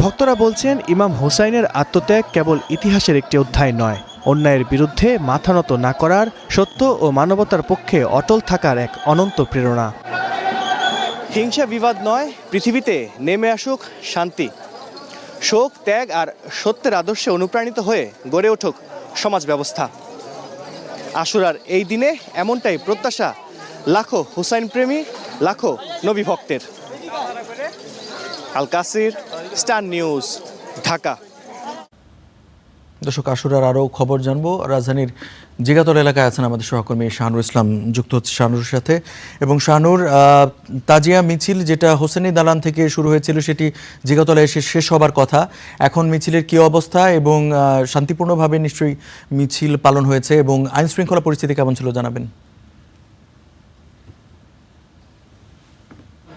ভক্তরা বলছেন, ইমাম হুসাইনের আত্মত্যাগ কেবল ইতিহাসের একটি অধ্যায় নয়, অন্যায়ের বিরুদ্ধে মাথা নত না করার, সত্য ও মানবতার পক্ষে অটল থাকার এক অনন্ত প্রেরণা। হিংসা বিবাদ নয়, পৃথিবীতে নেমে আসুক শান্তি। শোক, ত্যাগ আর সত্যের আদর্শে অনুপ্রাণিত হয়ে গড়ে উঠুক সমাজ ব্যবস্থা। আশুরার এই দিনে এমনটাই প্রত্যাশা লাখো হুসাইন প্রেমী, লাখো নবী ভক্তের। আল কাসির, স্টার নিউজ, ঢাকা। দর্শক, আশুরার আরও খবর জানবো। রাজধানীর জিগাতলা এলাকায় আছেন আমাদের সহকর্মী শাহানুর ইসলাম, যুক্ত হচ্ছে শাহানুরের সাথে। এবং শাহানুর, তাজিয়া মিছিল যেটা হোসেনি দালান থেকে শুরু হয়েছিল সেটি জিগাতলায় এসে শেষ হবার কথা, এখন মিছিলের কী অবস্থা এবং শান্তিপূর্ণভাবে নিশ্চয়ই মিছিল পালন হয়েছে, এবং আইন শৃঙ্খলা পরিস্থিতি কেমন ছিল জানাবেন।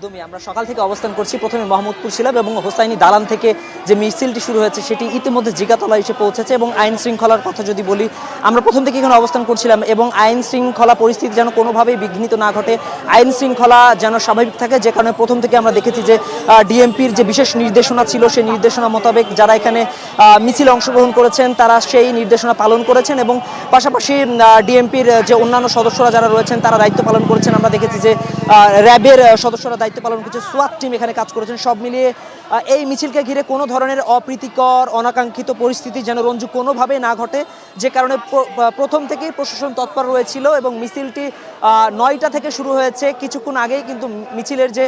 একদমই, আমরা সকাল থেকে অবস্থান করছি। প্রথমে মোহাম্মদপুর ছিলাম এবং হোসাইনি দালান থেকে যে মিছিলটি শুরু হয়েছে সেটি ইতিমধ্যে জিগাতলা এসে পৌঁছেছে। এবং আইন শৃঙ্খলার কথা যদি বলি, আমরা প্রথম থেকে এখানে অবস্থান করছিলাম এবং আইন শৃঙ্খলা পরিস্থিতি যেন কোনোভাবেই বিঘ্নিত না ঘটে, আইন শৃঙ্খলা যেন স্বাভাবিক থাকে, যে কারণে প্রথম থেকে আমরা দেখেছি যে ডিএমপির যে বিশেষ নির্দেশনা ছিল সেই নির্দেশনা মোতাবেক যারা এখানে মিছিলে অংশগ্রহণ করেছেন তারা সেই নির্দেশনা পালন করেছেন এবং পাশাপাশি ডিএমপির যে অন্যান্য সদস্যরা যারা রয়েছেন তারা দায়িত্ব পালন করেছেন। আমরা দেখেছি যে র্যাবের সদস্যরা দায়িত্ব পালন করছে, সোয়াট টিম এখানে কাজ করেছেন। সব মিলিয়ে এই মিছিলকে ঘিরে কোনো ধরনের অপ্রীতিকর অনাকাঙ্ক্ষিত পরিস্থিতি যেন রঞ্জু কোনোভাবে না ঘটে, যে কারণে প্রথম থেকেই প্রশাসন তৎপর রয়েছিল এবং মিছিলটি 9টা থেকে শুরু হয়েছে। কিছুক্ষণ আগেই কিন্তু মিছিলের যে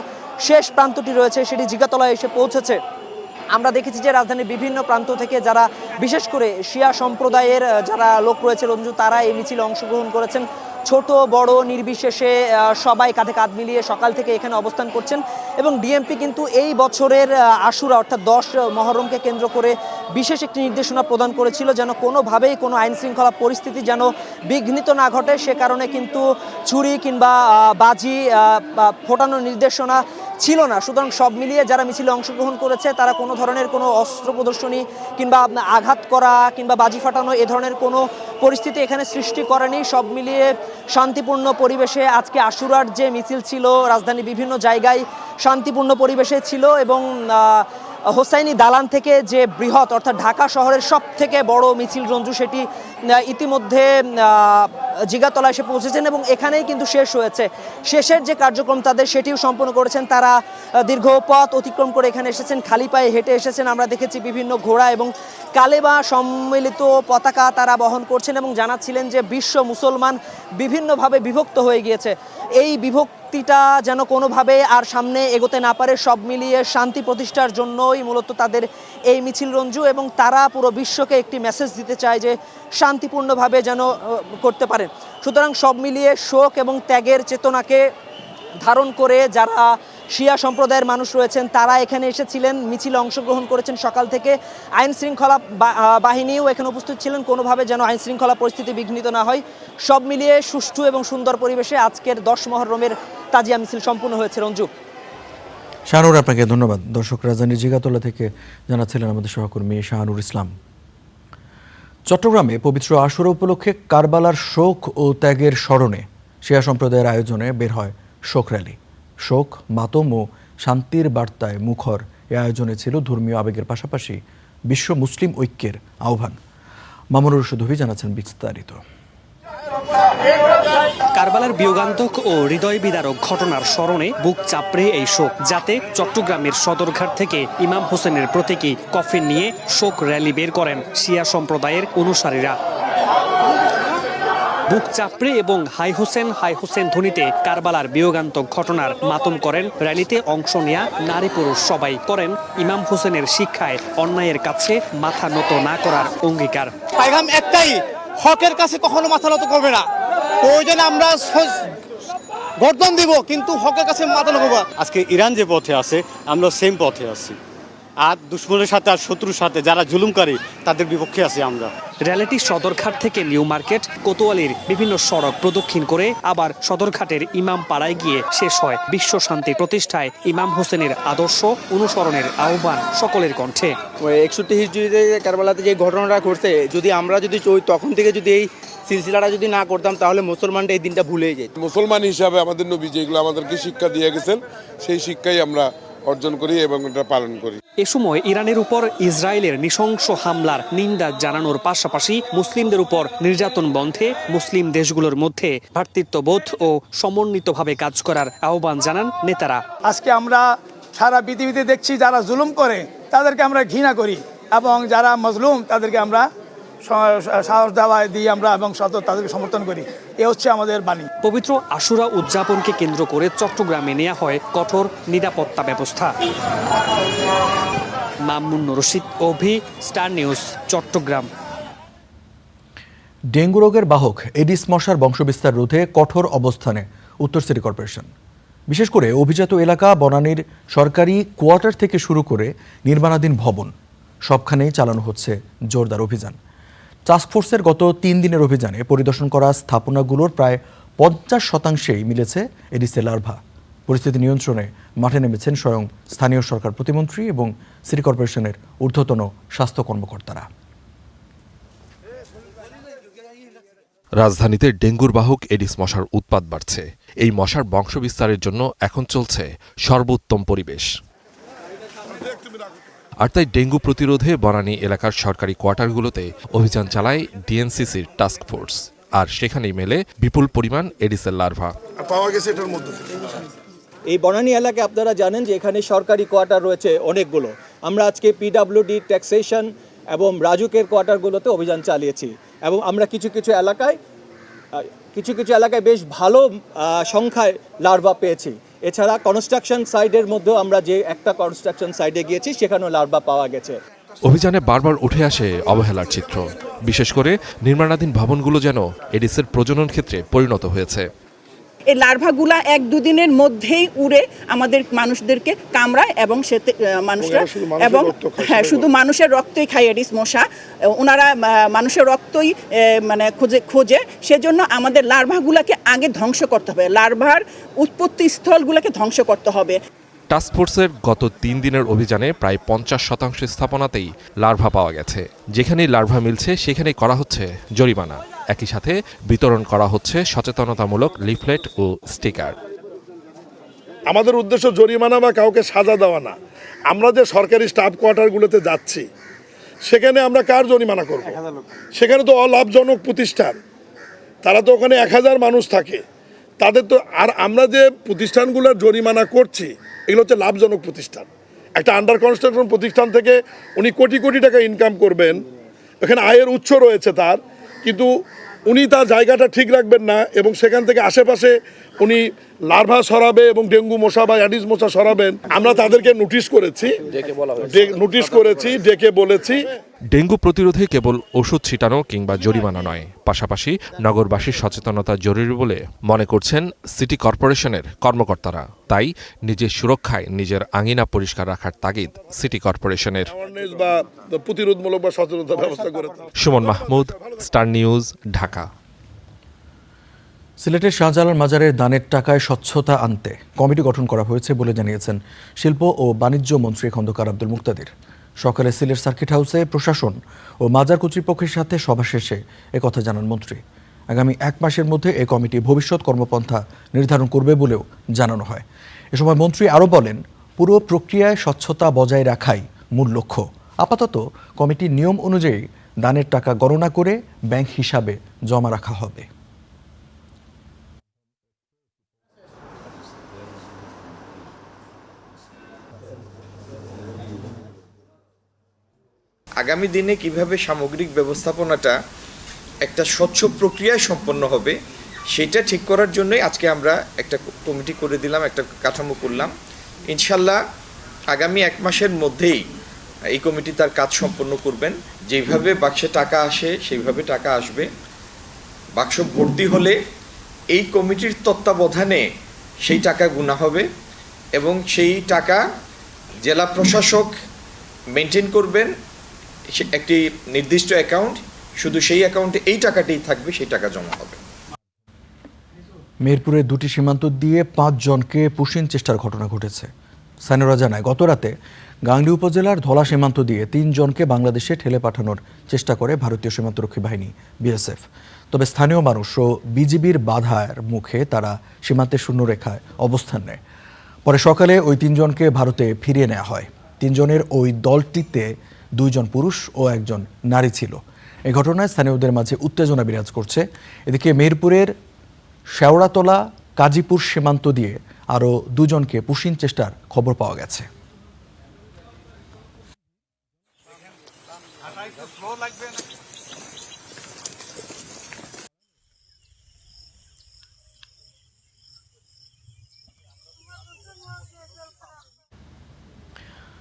শেষ প্রান্তটি রয়েছে সেটি জিগাতলায় এসে পৌঁছেছে। আমরা দেখেছি যে রাজধানীর বিভিন্ন প্রান্ত থেকে যারা বিশেষ করে শিয়া সম্প্রদায়ের যারা লোক রয়েছে রঞ্জু, তারা এই মিছিলে অংশগ্রহণ করেছেন। ছোট বড় নির্বিশেষে সবাই কাঁধে কাঁধ মিলিয়ে সকাল থেকে এখানে অবস্থান করছেন। এবং ডিএমপি কিন্তু এই বছরের আশুরা অর্থাৎ 10 মহরমকে কেন্দ্র করে বিশেষ একটি নির্দেশনা প্রদান করেছিল যেন কোনোভাবেই কোনো আইন শৃঙ্খলা পরিস্থিতি যেন বিঘ্নিত না ঘটে। সে কারণে কিন্তু ছুরি কিংবা বাজি ফোটানোর নির্দেশনা ছিল না। সুতরাং সব মিলিয়ে যারা মিছিলে অংশগ্রহণ করেছে তারা কোনো ধরনের কোনো অস্ত্র প্রদর্শনী কিংবা আঘাত করা কিংবা বাজি ফাটানো এ ধরনের কোনো পরিস্থিতি এখানে সৃষ্টি করেনি। সব মিলিয়ে শান্তিপূর্ণ পরিবেশে আজকে আশুরার যে মিছিল ছিল রাজধানীর বিভিন্ন জায়গায় শান্তিপূর্ণ পরিবেশে ছিল। এবং হোসাইনি দালান থেকে যে বৃহৎ অর্থাৎ ঢাকা শহরের সব থেকে বড় মিছিল রঞ্জু, সেটি ইতিমধ্যে জিগাতলা এসে পৌঁছেছেন এবং এখানেই কিন্তু শেষ হয়েছে। শেষের যে কার্যক্রম তাদের সেটিও সম্পন্ন করেছেন। তারা দীর্ঘ পথ অতিক্রম করে এখানে এসেছেন, খালি পায়ে হেঁটে এসেছেন। আমরা দেখেছি বিভিন্ন ঘোড়া এবং কালেমা সম্মিলিত পতাকা তারা বহন করছেন এবং জানাচ্ছিলেন যে বিশ্ব মুসলমান বিভিন্নভাবে বিভক্ত হয়ে গিয়েছে, এই বিভক্তিটা যেন কোনোভাবে আর সামনে এগোতে না পারে। সব মিলিয়ে শান্তি প্রতিষ্ঠার জন্যই মূলত তাদের এই মিছিল রঞ্জু এবং তারা পুরো বিশ্বকে একটি মেসেজ দিতে চায় যে শান্তিপূর্ণভাবে যেন করতে পারেন। সুতরাং সব মিলিয়ে শোক এবং ত্যাগের চেতনাকে ধারণ করে যারা শিয়া সম্প্রদায়ের মানুষ রয়েছেন তারা এখানে এসেছিলেন, মিছিলে অংশগ্রহণ করেছেন সকাল থেকে। আইন শৃঙ্খলা বাহিনীও এখানে উপস্থিত ছিলেন, কোনোভাবে যেন আইন শৃঙ্খলা পরিস্থিতি বিঘ্নিত না হয়। সব মিলিয়ে সুষ্ঠু এবং সুন্দর পরিবেশে আজকের 10 মহরমের তাজিয়া মিছিল সম্পূর্ণ হয়েছে। রঞ্জু, শাহানুর, আপনাকে ধন্যবাদ। দর্শক, রাজধানীর জিগাতলা থেকে জানাচ্ছিলেন আমাদের সহকর্মী শাহানুর ইসলাম। চট্টগ্রামে পবিত্র আশুরা উপলক্ষে কারবালার শোক ও ত্যাগের স্মরণে শিয়া সম্প্রদায়ের আয়োজনে বের হয় শোক র্যালি। শোক, মাতম ও শান্তির বার্তায় মুখর এ আয়োজনে ছিল ধর্মীয় আবেগের পাশাপাশি বিশ্ব মুসলিম ঐক্যের আহ্বান। মামুনুর সুধবী জানাচ্ছেন বিস্তারিত। কারবালার বিয়োগান্তক ও হৃদয় বিদারক ঘটনার স্মরণে বুক চাপড়ে এই শোক, যাতে চট্টগ্রামের সদরঘাট থেকে ইমাম হোসেনের প্রতীকী কফিন নিয়ে শোক র্যালি বের করেন শিয়া সম্প্রদায়ের অনুসারীরা। বুক চাপড়ে এবং হাই হোসেন ধ্বনিতে কারবালার বিয়োগান্তক ঘটনার মাতম করেন। র্যালিতে অংশ নেয়া নারী পুরুষ সবাই করেন ইমাম হোসেনের শিক্ষায় অন্যায়ের কাছে মাথা নত না করার অঙ্গীকার। পায়গাম একটাই, হকের কাছে কখনো মাথা নত করবে না। প্রয়োজনে আমরা গর্দন দিব, কিন্তু হকের কাছে মাথা নত করব। আজকে ইরান যে পথে আছে আমরা সেম পথে আছি, আর দুশ্মনের সাথে আর শত্রুর সাথে যারা জুলুমকারী তাদের বিপক্ষে আছি আমরা। র্যালিটি সদরঘাট থেকে নিউ মার্কেট, কোতোয়ালির বিভিন্ন সড়ক প্রদক্ষিণ করে আবার সদরঘাটের ইমাম পাড়ায় গিয়ে শেষ হয় বিশ্ব শান্তি প্রতিষ্ঠায় ইমাম হোসেনের আদর্শ অনুসরণের আহ্বান সকলের কণ্ঠে। 61 হিজরিতে কারবালাতে যে ঘটনাটা ঘটছে, যদি আমরা তখন থেকে যদি এই সিলসিলাটা যদি না করতাম তাহলে মুসলমানরা এই দিনটা ভুলে যেত। মুসলমান হিসাবে আমাদের নবী যেগুলো আমাদেরকে শিক্ষা দিয়ে গেছেন সেই শিক্ষাই আমরা অর্জন করি এবং এটা পালন করি। এ সময় ইরানের উপর ইসরায়েলের নৃশংস হামলার নিন্দা জানানোর পাশাপাশি মুসলিমদের উপর নির্যাতন বন্ধে মুসলিম দেশগুলোর মধ্যে ভ্রাতৃত্ববোধ ও সমন্বিতভাবে কাজ করার আহ্বান জানান নেতারা। আজকে আমরা সারা পৃথিবীতে দেখছি যারা জুলুম করে তাদেরকে আমরা ঘৃণা করি এবং যারা মজলুম তাদেরকে আমরা সাহস দেওয়া দিই আমরা এবং তাদেরকে সমর্থন করি। এ হচ্ছে আমাদের বাণী। পবিত্র আশুরা উদযাপনকে কেন্দ্র করে চট্টগ্রামে নেওয়া হয় কঠোর নিরাপত্তা ব্যবস্থা। মামুনুর রশিদ, অভি, স্টার নিউজ, চট্টগ্রাম। ডেঙ্গু রোগের বাহক এডিস মশার বংশবিস্তার রোধে কঠোর অবস্থানে উত্তর সিটি কর্পোরেশন। বিশেষ করে অভিজাত এলাকা, বনানীর সরকারি কোয়ার্টার থেকে শুরু করে নির্মাণাধীন ভবন সবখানেই চালানো হচ্ছে জোরদার অভিযান। টাস্কফোর্সের গত 3 দিনের অভিযানে পরিদর্শন করা স্থাপনাগুলোর প্রায় 50% মিলেছে এডিসের লার্ভা। পরিস্থিতি নিয়ন্ত্রণে মাঠে নেমেছেন স্বয়ং স্থানীয় সরকার প্রতিমন্ত্রী এবং সিটি কর্পোরেশনের ঊর্ধ্বতন স্বাস্থ্য কর্মকর্তারা। রাজধানীতে ডেঙ্গুর বাহক এডিস মশার উৎপাত বাড়ছে। এই মশার বংশবিস্তারের জন্য এখন চলছে সর্বোত্তম পরিবেশ। আর তাই ডেঙ্গু প্রতিরোধে বনানী এলাকার সরকারি কোয়ার্টারগুলোতে অভিযান চালায় ডিএনসিসির টাস্কফোর্স। আর সেখানেই মেলে বিপুল পরিমাণ এডিসের লার্ভা। পাওয়া গেছে এটার মধ্যে। এই বনানী এলাকায় আপনারা জানেন যে এখানে সরকারি কোয়ার্টার রয়েছে অনেকগুলো। আমরা আজকে পিডব্লিউডি, ট্যাক্সেশন এবং রাজুকের কোয়ার্টারগুলোতে অভিযান চালিয়েছি এবং আমরা কিছু কিছু এলাকায় বেশ ভালো সংখ্যায় লার্ভা পেয়েছি। এছাড়া কনস্ট্রাকশন সাইডের মধ্যেও আমরা যে একটা কনস্ট্রাকশন সাইডে গিয়েছি সেখানেও লার্ভা পাওয়া গেছে। অভিযানে বারবার উঠে আসে অবহেলার চিত্র। বিশেষ করে নির্মাণাধীন ভবনগুলো যেন এডিসের প্রজনন ক্ষেত্রে পরিণত হয়েছে। এই লার্ভাগুলা 1-2 দিনের মধ্যেই উড়ে আমাদের মানুষদেরকে কামড়ায় এবং মানুষরা এবং হ্যাঁ শুধু মানুষের রক্তই খায় এডিস মশা। ওনারা মানুষের রক্তই মানে খোঁজে। সেজন্য আমাদের লার্ভাগুলাকে আগে ধ্বংস করতে হবে, লার্ভার উৎপত্তি স্থলগুলোকে ধ্বংস করতে হবে। টাস্কফোর্সের গত 3 দিনের অভিযানে প্রায় 50% স্থাপনাতেই লার্ভা পাওয়া গেছে। যেখানেই লার্ভা মিলছে সেখানেই করা হচ্ছে জরিমানা। একই সাথে বিতরণ করা হচ্ছে সচেতনতামূলক লিফলেট ও স্টিকার। আমাদের উদ্দেশ্য জরিমানা বা কাউকে সাজা দেওয়া না। আমরা যে সরকারি স্টাফ কোয়ার্টারগুলোতে যাচ্ছি সেখানে আমরা কার জরিমানা করব? সেখানে তো অলাভজনক প্রতিষ্ঠান, তারা তো ওখানে 1000 মানুষ থাকে, তাদের তো। আর আমরা যে প্রতিষ্ঠানগুলোর জরিমানা করছি এগুলো হচ্ছে লাভজনক প্রতিষ্ঠান। একটা আন্ডার কনস্ট্রাকশন প্রতিষ্ঠান থেকে উনি কোটি কোটি টাকা ইনকাম করবেন, এখানে আয়ের উৎস রয়েছে তার, কিন্তু উনি তার জায়গাটা ঠিক রাখবেন না এবং সেখান থেকে আশেপাশে উনি লার্ভা সরাবে এবং ডেঙ্গু মশা বা অ্যাডিস মশা সরাবেন। আমরা তাদেরকে নোটিশ করেছি, ডেকে বলেছি। ডেঙ্গু প্রতিরোধে কেবল ওষুধ ছিটানো কিংবা জরিমানা নয়, পাশাপাশি নগরবাসীর সচেতনতা জরুরি বলে মনে করছেন সিটি কর্পোরেশনের কর্মকর্তারা। তাই নিজের সুরক্ষায় নিজের আঙিনা পরিষ্কার রাখার তাগিদ সিটি কর্পোরেশনের। প্রতিরোধমূলক বা সচেতনতা ব্যবস্থা করে। Suman Mahmud, star News, Dhaka. সিলেটের শাহজালাল মাজারের দানের টাকায় স্বচ্ছতা আনতে কমিটি গঠন করা হয়েছে বলে জানিয়েছেন শিল্প ও বাণিজ্য মন্ত্রী খন্দকার আব্দুল মুক্তাদির। সকালে সিলেট সার্কিট হাউসে প্রশাসন ও মাজার কর্তৃপক্ষের সাথে সভা শেষে একথা জানান মন্ত্রী। আগামী 1 মাসের মধ্যে এই কমিটি ভবিষ্যৎ কর্মপন্থা নির্ধারণ করবে বলেও জানানো হয়। এ সময় মন্ত্রী আরও বলেন, পুরো প্রক্রিয়ায় স্বচ্ছতা বজায় রাখাই মূল লক্ষ্য। আপাতত কমিটির নিয়ম অনুযায়ী দানের টাকা গণনা করে ব্যাংক হিসাবে জমা রাখা হবে। আগামী দিনে কিভাবে সামগ্রিক ব্যবস্থাপনাটা একটা স্বচ্ছ প্রক্রিয়ায় সম্পন্ন হবে সেটা ঠিক করার জন্যই আজকে আমরা একটা কমিটি করে দিলাম, একটা কাঠামো করলাম। ইনশাল্লাহ আগামী 1 মাসের মধ্যেই এই কমিটি তার কাজ সম্পন্ন করবেন। যেভাবে বাক্সে টাকা আসে সেইভাবে টাকা আসবে। বাক্স ভর্তি হলে এই কমিটির তত্ত্বাবধানে সেই টাকা গুনা হবে এবং সেই টাকা জেলা প্রশাসক মেনটেন করবেন একটি নির্দিষ্ট অ্যাকাউন্ট, শুধু সেই অ্যাকাউন্টে এই টাকাটাই থাকবে, সেই টাকা জমা হবে। মেহেরপুরের 2টি সীমান্ত দিয়ে 5 জনকে পুশিন চেষ্টার ঘটনা ঘটেছে। স্থানীয়রা জানায়, গতরাতে গাংনী উপজেলার ধলা সীমান্ত দিয়ে 3 জনকে বাংলাদেশে ঠেলে পাঠানোর চেষ্টা করে ভারতীয় সীমান্তরক্ষী বাহিনী বিএসএফ। তবে স্থানীয় মানুষ ও বিজিবির বাধার মুখে তারা সীমান্তের শূন্যরেখায় অবস্থান নেয়। পরে সকালে ওই 3 জনকে ভারতে ফিরিয়ে নেওয়া হয়। 3 জনের ওই দলটিতে 2 জন পুরুষ ও 1 জন নারী ছিল। এই ঘটনায় স্থানীয়দের মাঝে উত্তেজনা বিরাজ করছে। এদিকে মেহেরপুরের শেওড়াতলা কাজীপুর সীমান্ত দিয়ে আরও 2 জনকে পুশিন চেষ্টার খবর পাওয়া গেছে।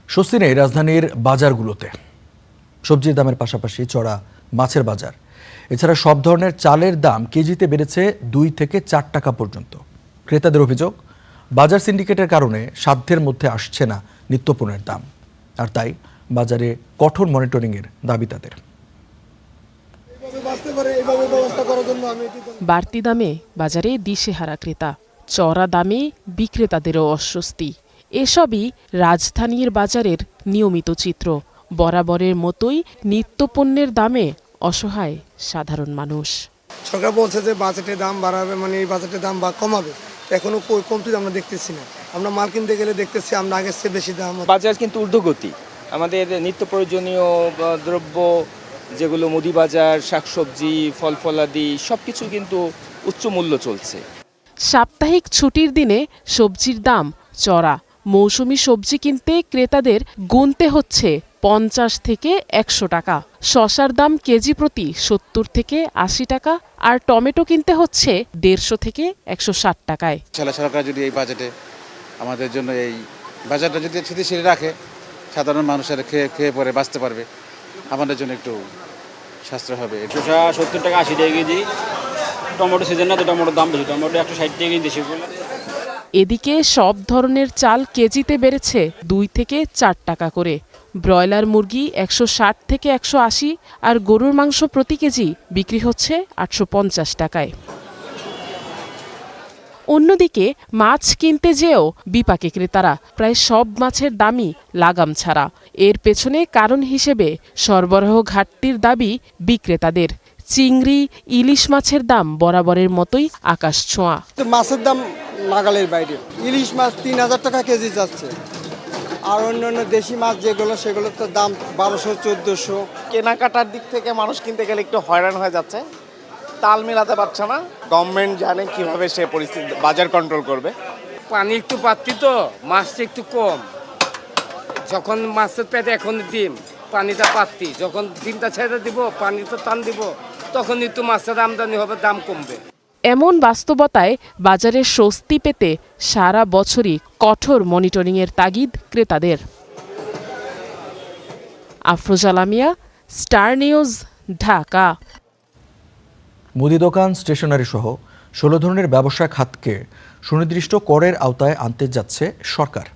স্বস্তি নেই রাজধানীর বাজারগুলোতে। সবজির দামের পাশাপাশি চড়া মাছের বাজার। এছাড়া সব ধরনের চালের দাম কেজিতে বেড়েছে 2 থেকে 4 টাকা পর্যন্ত। ক্রেতাদের অভিযোগ, বাজার সিন্ডিকেটের কারণে সাধ্যের মধ্যে আসছে না নিত্যপণ্যের দাম, আর তাই বাজারে কঠোর মনিটরিংয়ের দাবি তাদের। বাড়তি দামে বাজারে দিশেহারা ক্রেতা, চড়া দামে বিক্রেতাদেরও অস্বস্তি। এসবই রাজধানীর বাজারের নিয়মিত চিত্র। বরাবরের মতোই নিত্যপণ্যের দামে অসহায় সাধারণ মানুষ। সরকার বলছে যে বাজেটের দাম বাড়াবে, মানে এই বাজেটের দাম বা কমাবে, এখনো কমতি আমরা দেখতেছি না। আমরা মাল কিনতে গেলে দেখতেছি আমরা আগের চেয়ে বেশি দাম। বাজার কিন্তু ঊর্ধ্বগতি। আমাদের নিত্য প্রয়োজনীয় দ্রব্য যেগুলো মুদি বাজার, শাকসবজি, ফল ফলাদি সবকিছু কিন্তু উচ্চ মূল্য চলছে। সাপ্তাহিক ছুটির দিনে সবজির দাম চড়া। মৌসুমি সবজি কিনতে ক্রেতাদের গুনতে হচ্ছে 50 থেকে 100 টাকা। শসার দাম কেজি প্রতি 70 থেকে 80 টাকা, আর টমেটো কিনতে হচ্ছে 150 থেকে 160 টাকায়। সরকার যদি এই বাজেটে আমাদের জন্য এই বাজারটা যদি স্থিতিশীল রাখে, সাধারণ মানুষের খেয়ে পরে বাঁচতে পারবে, আমাদের জন্য একটু সাশ্রয় হবে। শসা 70 টাকা 80 টাকা কেজি। টমেটো সিজন না, তো টমেটোর দাম বেশি, টমেটো 160 টাকা কেজি দেশি। এদিকে সব ধরনের চাল কেজিতে বেড়েছে 2 থেকে 4 টাকা করে। ব্রয়লার মুরগি 160 থেকে 180, আর গরুর মাংস প্রতি কেজি বিক্রি হচ্ছে 850 টাকায়। অন্যদিকে মাছ কিনতে যেও বিপাকে ক্রেতারা। প্রায় সব মাছের দামই লাগাম ছাড়া। এর পেছনে কারণ হিসেবে সরবরাহ ঘাটতির দাবি বিক্রেতাদের। চিংড়ি, ইলিশ মাছের দাম বরাবরের মতোই আকাশ ছোঁয়া। মাছের দাম নাগালের বাইরে। ইলিশ মাছ 3000 টাকা কেজি যাচ্ছে, আর অন্যান্য দেশি মাছ যেগুলো সেগুলোর তো দাম 1200-1400। কেনাকাটার দিক থেকে মানুষ কিনতে গেলে একটু হয়রান হয়ে যাচ্ছে, তাল মেলাতে পারছে না। গভর্নমেন্ট জানে কিভাবে সে পরিস্থিতি বাজার কন্ট্রোল করবে। পানি একটু পাচ্ছি তো, মাছটা একটু কম। যখন মাছের পেটে এখন ডিম, পানিটা পাচ্ছি, যখন ডিমটা ছেড়ে দিব, পানি তো টান দিব, তখন একটু মাছের আমদানি হবে, দাম কমবে। এমন বাস্তবতায় বাজারে স্বস্তি পেতে সারা বছরই কঠোর মনিটরিংয়ের তাগিদ ক্রেতাদের। Afroza Lamia, star News, Dhaka. মুদি দোকান, স্টেশনারি সহ 16 ধরনের ব্যবসা খাতকে সুনির্দিষ্ট করের আওতায় আনতে যাচ্ছে সরকার।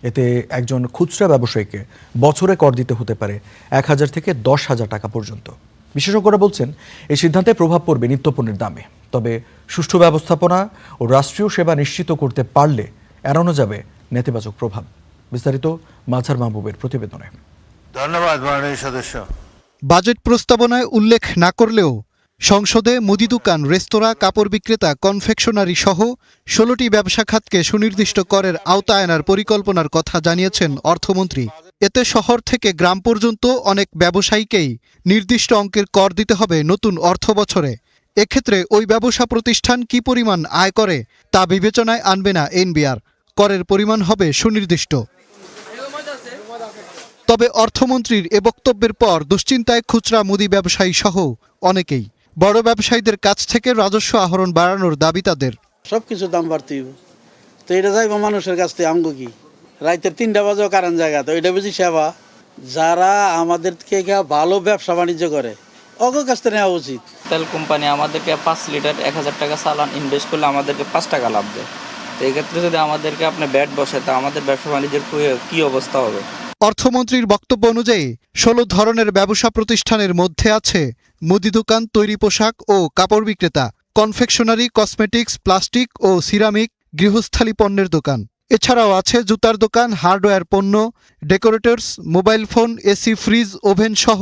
এতে একজন খুচরা ব্যবসায়ীকে বছরে কর দিতে হতে পারে 1000 থেকে 10,000 টাকা পর্যন্ত। বিশেষজ্ঞরা বলছেন এই সিদ্ধান্তে প্রভাব পড়বে নিত্যপণ্যের দামে। তবে সুষ্ঠু ব্যবস্থাপনা ও রাষ্ট্রীয় সেবা নিশ্চিত করতে পারলে এড়ানো যাবে নেতিবাচক প্রভাব। বিস্তারিত মাঝার মাহবুবের প্রতিবেদনে। ধন্যবাদ মাননীয় সদস্য। বাজেট প্রস্তাবনায় উল্লেখ না করলেও সংসদে মুদি দোকান, রেস্তোরাঁ, কাপড় বিক্রেতা, কনফেকশনারি সহ 16টি ব্যবসা খাতকে সুনির্দিষ্ট করের আওতায় আনার পরিকল্পনার কথা জানিয়েছেন অর্থমন্ত্রী। এতে শহর থেকে গ্রাম পর্যন্ত অনেক ব্যবসায়ীকেই নির্দিষ্ট অঙ্কের কর দিতে হবে নতুন অর্থ বছরে। এক্ষেত্রে ওই ব্যবসা প্রতিষ্ঠান কি পরিমাণ আয় করে তা বিবেচনায় আনবে না এনবিআর। করের পরিমাণ হবে সুনির্দিষ্ট। তবে অর্থমন্ত্রীর এ বক্তব্যের পর দুশ্চিন্তায় খুচরা মুদি ব্যবসায়ী সহ অনেকেই। বড় ব্যবসায়ীদের কাছ থেকে রাজস্ব আহরণ বাড়ানোর দাবি তাদের। সবকিছু দাম বাড়তি, তো এটা যাইব মানুষের কাছ থেকে আঙ্গ কি রাইতের 3টা বাজেও কারণ জায়গা, তো এটা বুঝি সেবা। যারা আমাদের থেকে ভালো ব্যবসা বাণিজ্য করে অগ কাছ থেকে নেওয়া উচিত। তেল কোম্পানি আমাদেরকে 5 লিটার 1000 টাকা চালান ইনভেস্ট করলে আমাদেরকে 5 টাকা লাভ দেয়। তো এক্ষেত্রে যদি আমাদেরকে আপনি ব্যাট বসে, তা আমাদের ব্যবসা বাণিজ্যের কি অবস্থা হবে? অর্থমন্ত্রীর বক্তব্য অনুযায়ী 16 ধরনের ব্যবসা প্রতিষ্ঠানের মধ্যে আছে মুদি দোকান, তৈরি পোশাক ও কাপড় বিক্রেতা, কনফেকশনারি, কসমেটিক্স, প্লাস্টিক ও সিরামিক, গৃহস্থালী পণ্যের দোকান। এছাড়াও আছে জুতার দোকান, হার্ডওয়্যার পণ্য, decorators, mobile phone, AC, fridge, oven সহ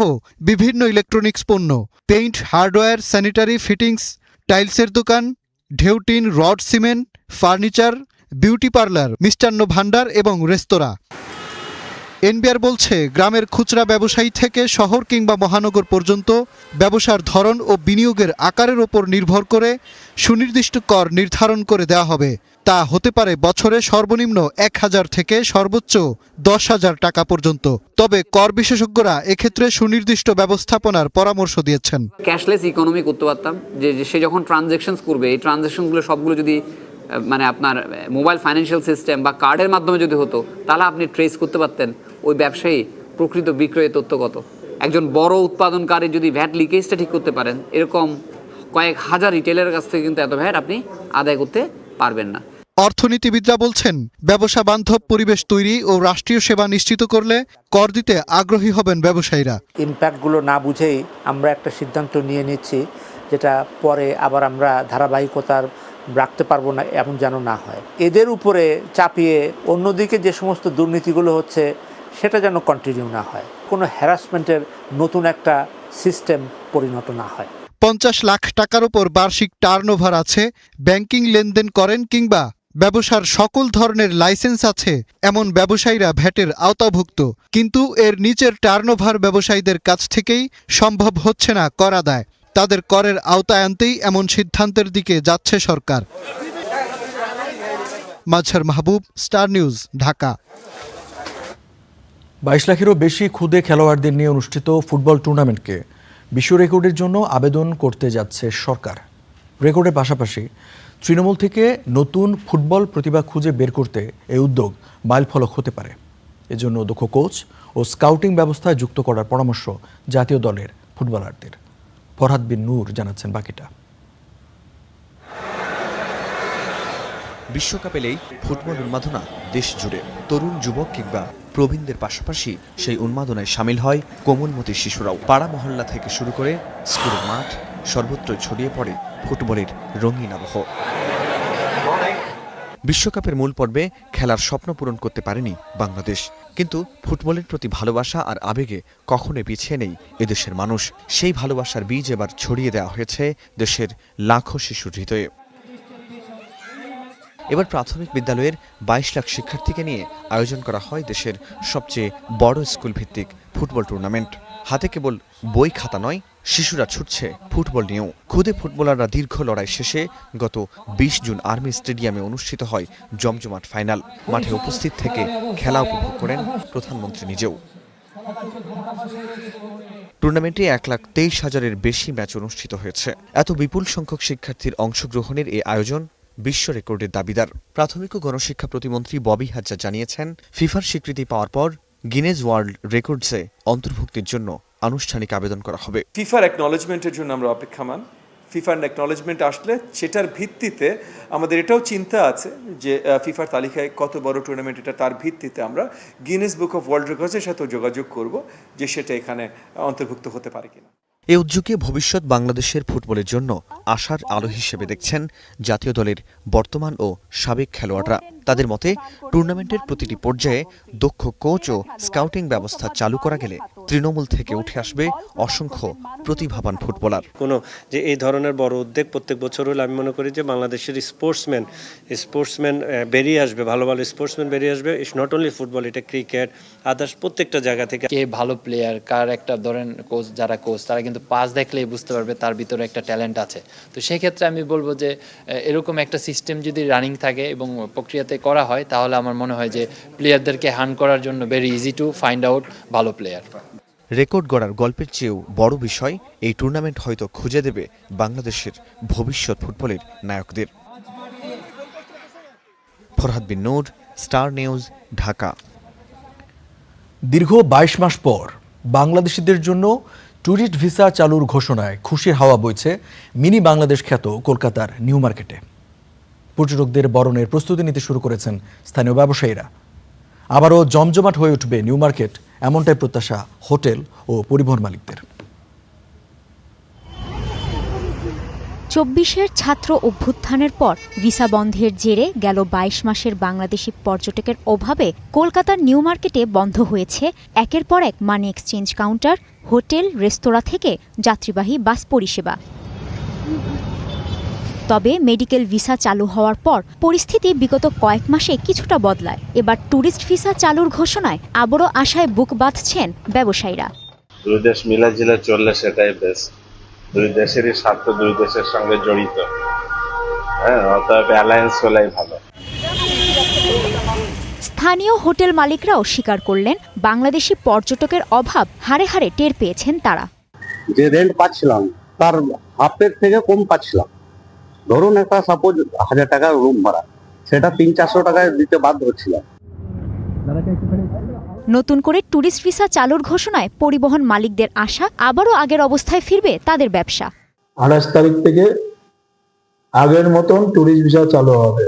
বিভিন্ন ইলেকট্রনিক্স পণ্য, পেইন্ট, হার্ডওয়্যার, স্যানিটারি ফিটিংস, টাইলসের দোকান, ঢেউটিন, rod cement, furniture, beauty parlour, মিষ্টান্ন ভাণ্ডার এবং রেস্তোরাঁ। এনবিআর বলছে, গ্রামের খুচরা ব্যবসায়ী থেকে শহর কিংবা মহানগর পর্যন্ত ব্যবসার ধরন ও বিনিয়োগের আকারের ওপর নির্ভর করে সুনির্দিষ্ট কর নির্ধারণ করে দেওয়া হবে। তা হতে পারে বছরে সর্বনিম্ন 1000 থেকে সর্বোচ্চ 10,000 টাকা পর্যন্ত। তবে কর বিশেষজ্ঞরা এক্ষেত্রে সুনির্দিষ্ট ব্যবস্থাপনার পরামর্শ দিয়েছেন। ক্যাশলেস ইকোনমি করতে পারতাম, যে সে যখন ট্রানজ্যাকশনস করবে, এই ট্রানজ্যাকশনগুলো সবগুলো যদি মানে আপনার মোবাইল ফাইন্যান্সিয়াল সিস্টেম বা কার্ডের মাধ্যমে যদি হতো, তাহলে আপনি ট্রেস করতে পারতেন ওই ব্যবসায়ী প্রকৃত বিক্রয়ের তথ্য কত। একজন বড় উৎপাদনকারী যদি ভ্যাট লিকেজটা ঠিক করতে পারেন, এরকম কয়েক হাজার রিটেলারের কাছ থেকে কিন্তু এত ভ্যাট আপনি আদায় করতে পারবেন না। অর্থনীতিবিদরা বলছেন, ব্যবসা বান্ধব পরিবেশ তৈরি ও রাষ্ট্রীয় সেবা নিশ্চিত করলে কর দিতে আগ্রহী হবেন ব্যবসায়ীরা। ইম্প্যাক্টগুলো না বুঝেই আমরা একটা সিদ্ধান্ত নিয়ে নিচ্ছি, যেটা পরে আবার আমরা ধারাবাহিকতার রাখতে পারবো না, এমন যেন না হয়। এদের উপরে চাপিয়ে অন্যদিকে যে সমস্ত দুর্নীতিগুলো হচ্ছে সেটা যেন কন্টিনিউ না হয়, কোনো হ্যারাসমেন্টের নতুন একটা সিস্টেম পরিণত না হয়। 50 লাখ টাকার উপর বার্ষিক টার্নওভার আছে, ব্যাংকিং লেনদেন করেন কিংবা ব্যবসার সকল ধরনের লাইসেন্স আছে এমন ব্যবসায়ীরা ভ্যাটের আওতাভুক্ত, কিন্তু এর নিচের টার্নওভার ব্যবসায়ীদের কাছ থেকেই সম্ভব হচ্ছে না কর আদায়। তাদের করের আওতায় আনতেই এমন সিদ্ধান্তের দিকে যাচ্ছে সরকার। মাজহার মাহবুব, স্টার নিউজ, ঢাকা। 22 লাখেরও বেশি খুদে খেলোয়াড়দের নিয়ে অনুষ্ঠিত ফুটবল টুর্নামেন্টকে বিশ্ব রেকর্ডের জন্য আবেদন করতে যাচ্ছে সরকার। রেকর্ডের পাশাপাশি তৃণমূল থেকে নতুন ফুটবল প্রতিভা খুঁজে বের করতে এই উদ্যোগ মাইলফলক হতে পারে। এজন্য দক্ষ কোচ ও স্কাউটিং ব্যবস্থায় যুক্ত করার পরামর্শ জাতীয় দলের ফুটবলারদের। ফরহাদ বিন নূর জানাচ্ছেন বাকিটা। বিশ্বকাপ এলেই ফুটবল উন্মাদনা দেশ জুড়ে। তরুণ, যুবক কিংবা প্রবীণদের পাশাপাশি সেই উন্মাদনায় সামিল হয় কোমলমতি শিশুরাও। পাড়া মহল্লা থেকে শুরু করে স্কুলের মাঠ, সর্বত্রই ছড়িয়ে পড়ে ফুটবলের রঙিন আবহ। বিশ্বকাপের মূল পর্বে খেলার স্বপ্ন পূরণ করতে পারেনি বাংলাদেশ, কিন্তু ফুটবলের প্রতি ভালোবাসা আর আবেগে কখনোই পিছিয়ে নেই এদেশের মানুষ। সেই ভালোবাসার বীজ এবার ছড়িয়ে দেওয়া হয়েছে দেশের লাখো শিশুর হৃদয়ে। এবার প্রাথমিক বিদ্যালয়ের 22 লাখ শিক্ষার্থীকে নিয়ে আয়োজন করা হয় দেশের সবচেয়ে বড় স্কুল ভিত্তিক ফুটবল টুর্নামেন্ট। হাতে কেবল বই খাতা নয়, শিশুরা ছুটছে ফুটবল নিয়েও। খুদে ফুটবলাররা দীর্ঘ লড়াই শেষে গত 20 জুন আর্মি স্টেডিয়ামে অনুষ্ঠিত হয় জমজমাট ফাইনাল। মাঠে উপস্থিত থেকে খেলা উপভোগ করেন প্রধানমন্ত্রী নিজেও। টুর্নামেন্টে 1,23,000-এর বেশি ম্যাচ অনুষ্ঠিত হয়েছে। এত বিপুল সংখ্যক শিক্ষার্থীর অংশগ্রহণের এই আয়োজন বিশ্ব রেকর্ডের দাবিদার। প্রাথমিক ও গণশিক্ষা প্রতিমন্ত্রী ববি হাজ্জার জানিয়েছেন, ফিফার স্বীকৃতি পাওয়ার পর গিনেজ ওয়ার্ল্ড রেকর্ডসে অন্তর্ভুক্তির জন্য আনুষ্ঠানিক আবেদন করা হবে। ফিফার অ্যাকনলেজমেন্টের জন্য আমরা অপেক্ষামান। ফিফার অ্যাকনলেজমেন্ট আসলে সেটার ভিত্তিতে আমাদের এটাও চিন্তা আছে যে ফিফার তালিকায় কত বড় টুর্নামেন্ট এটা, তার ভিত্তিতে আমরা গিনেস বুক অফ ওয়ার্ল্ড রেকর্ডসের সাথেও যোগাযোগ করব যে সেটা এখানে অন্তর্ভুক্ত হতে পারে কিনা। এই উদ্যোগে ভবিষ্যৎ বাংলাদেশের ফুটবলের জন্য আশার আলো হিসেবে দেখছেন জাতীয় দলের বর্তমান ও সাবেক খেলোয়াড়রা। তাদের মতে, টুর্নামেন্টের প্রতিটি পর্যায়ে দক্ষ কোচ ও স্কাউটিং ব্যবস্থা চালু করা গেলে তৃণমূল থেকে উঠে আসবে অসংখ্য প্রতিভাবান ফুটবলার। কোনো যে এই ধরনের বড় উদ্যোগ প্রত্যেক বছর হলে আমি মনে করি যে বাংলাদেশের স্পোর্টসম্যান বেরিয়ে আসবে, ভালো ভালো স্পোর্টসম্যান বেরিয়ে আসবে। ইটস নট অনলি ফুটবল, এটা ক্রিকেট, আদার্স প্রত্যেকটা জায়গা থেকে। কে ভালো প্লেয়ার, কার একটা ধরেন কোচ, যারা কোচ তারা কিন্তু পাস দেখলেই বুঝতে পারবে তার ভিতরে একটা ট্যালেন্ট আছে। তো সেই ক্ষেত্রে আমি বলবো যে এরকম একটা সিস্টেম যদি রানিং থাকে এবং প্রক্রিয়াতে করা হয়, তাহলে আমার মনে হয় যে প্লেয়ারদেরকে হান করার জন্য very easy to find out ভালো প্লেয়ার। রেকর্ড গড়ার গল্পের চেয়েও বড় বিষয়, এই টুর্নামেন্ট হয়তো খুঁজে দেবে বাংলাদেশের ভবিষ্যৎ ফুটবলের নায়কদের। ফরহাদ বিন নূর, স্টার নিউজ, ঢাকা। দীর্ঘ 22 মাস পর বাংলাদেশিদের জন্য ট্যুরিস্ট ভিসা চালুর ঘোষণায় খুশির হাওয়া বইছে মিনি বাংলাদেশ খ্যাত কলকাতার নিউ মার্কেটে। পর্যটকদের বরণের প্রস্তুতি নিতে শুরু করেছেন স্থানীয় ব্যবসায়ীরা। আবারও জমজমাট হয়ে উঠবে নিউ মার্কেট, এমনটাই প্রত্যাশা হোটেল ও পরিবহন মালিকদের। 24-এর ছাত্র অভ্যুত্থানের পর ভিসা বন্ধের জেরে গেল 22 মাসের বাংলাদেশি পর্যটকের অভাবে কলকাতার নিউ মার্কেটে বন্ধ হয়েছে একের পর এক মানি এক্সচেঞ্জ কাউন্টার, হোটেল, রেস্তোরাঁ থেকে যাত্রীবাহী বাস পরিষেবা। তবে মেডিকেল ভিসা চালু হওয়ার পর পরিস্থিতি বিগত কয়েক মাসে কিছুটা বদলায়। এবার ট্যুরিস্ট ভিসা চালুর ঘোষণায় আবারও আশায় বুক বাঁধছেন ব্যবসায়ীরা। দুই দেশ মিলাজিলা চললে সেটাই বেস্ট। দুই দেশেরই স্বার্থ দুই দেশের সঙ্গে জড়িত, অতএব অ্যালায়েন্স হলেই ভালো। স্থানীয় হোটেল মালিকরাও স্বীকার করলেন, বাংলাদেশি পর্যটকের অভাব হাড়ে হাড়ে টের পেয়েছেন তারা। যে রেন্ট পাচ্ছিলাম তার হাফের থেকে কম পাচ্ছিলাম। ধরুন একটা সাপোজ 1000 টাকার রুম ভাড়া, সেটা 300-400 টাকায় দিতে বাধ্য হচ্ছিলাম। নতুন করে ট্যুরিস্ট ভিসা চালুর ঘোষণায় পরিবহন মালিকদের আশা আবারও আগের অবস্থায় ফিরবে তাদের ব্যবসা। 28 তারিখ থেকে আগের মতন ট্যুরিস্ট ভিসা চালু হবে।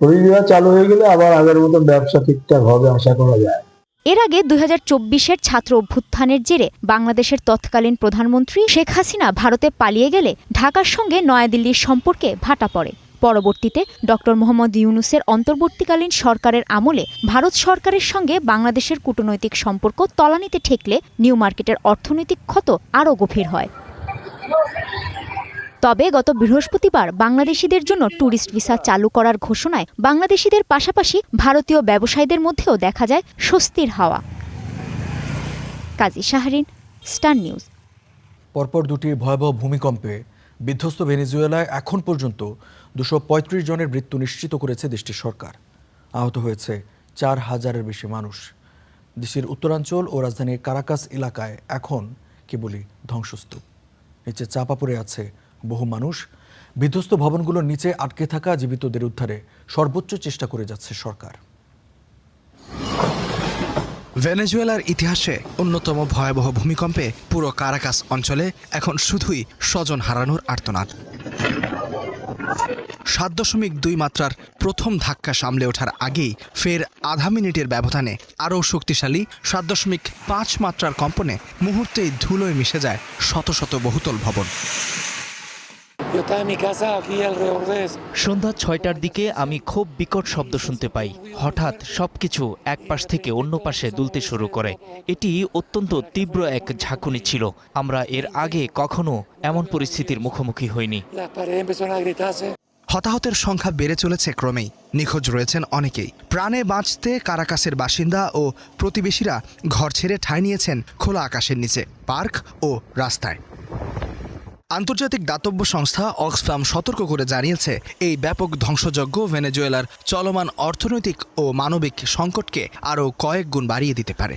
ট্যুরিস্ট ভিসা চালু হয়ে গেলে আবার আগের মতন ব্যবসা ঠিকঠাক হবে আশা করা যায়। এর আগে 2024-এর ছাত্র অভ্যুত্থানের জেরে বাংলাদেশের তৎকালীন প্রধানমন্ত্রী শেখ হাসিনা ভারতে পালিয়ে গেলে ঢাকার সঙ্গে নয়াদিল্লির সম্পর্কে ভাটা পড়ে। পরবর্তীতে ডক্টর মোহাম্মদ ইউনূসের অন্তর্বর্তীকালীন সরকারের আমলে ভারত সরকারের সঙ্গে বাংলাদেশের কূটনৈতিক সম্পর্ক তলানিতে ঠেকলে নিউ মার্কেটের অর্থনৈতিক ক্ষত আরও গভীর হয়। তবে গত বৃহস্পতিবার বাংলাদেশিদের জন্য ট্যুরিস্ট ভিসা চালু করার ঘোষণায় বাংলাদেশিদের পাশাপাশি ভারতীয় ব্যবসায়ীদের মধ্যেও দেখা যায় স্বস্তির হাওয়া। কাজী শাহরিন, স্টার নিউজ। পরপর দুটি ভয়াবহ ভূমিকম্পে বিধ্বস্ত ভেনেজুয়েলায় এখন পর্যন্ত 235 জনের মৃত্যু নিশ্চিত করেছে দেশটির সরকার। আহত হয়েছে 4000-এর বেশি মানুষ। দেশের উত্তরাঞ্চল ও রাজধানী কারাকাস এলাকায় এখন কেবলই ধ্বংসস্তূপ। নিচে চাপা পড়ে আছে বহু মানুষ। বিধ্বস্ত ভবনগুলোর নিচে আটকে থাকা জীবিতদের উদ্ধারে সর্বোচ্চ চেষ্টা করে যাচ্ছে সরকার। ভেনেজুয়েলার ইতিহাসে অন্যতম ভয়াবহ ভূমিকম্পে পুরো কারাকাস অঞ্চলে এখন শুধুই স্বজন হারানোর আর্তনাদ। 7.2 মাত্রার প্রথম ধাক্কা সামলে ওঠার আগেই ফের আধা মিনিটের ব্যবধানে আরও শক্তিশালী 7.5 মাত্রার কম্পনে মুহূর্তেই ধুলোয় মিশে যায় শত শত বহুতল ভবন। সন্ধ্যা 6টার দিকে আমি খুব বিকট শব্দ শুনতে পাই। হঠাৎ সবকিছু এক পাশ থেকে অন্য পাশে দুলতে শুরু করে। এটি অত্যন্ত তীব্র এক ঝাঁকুনি ছিল। আমরা এর আগে কখনো এমন পরিস্থিতির মুখোমুখি হইনি। হতাহতের সংখ্যা বেড়ে চলেছে ক্রমেই। নিখোঁজ রয়েছেন অনেকেই। প্রাণে বাঁচতে কারাকাসের বাসিন্দা ও প্রতিবেশীরা ঘর ছেড়ে ঠাঁই নিয়েছেন খোলা আকাশের নিচে, পার্ক ও রাস্তায়। আন্তর্জাতিক দাতব্য সংস্থা অক্সফাম সতর্ক করে জানিয়েছে, এই ব্যাপক ধ্বংসযজ্ঞ ভেনেজুয়েলার চলমান অর্থনৈতিক ও মানবিক সংকটকে আরও কয়েক গুণ বাড়িয়ে দিতে পারে।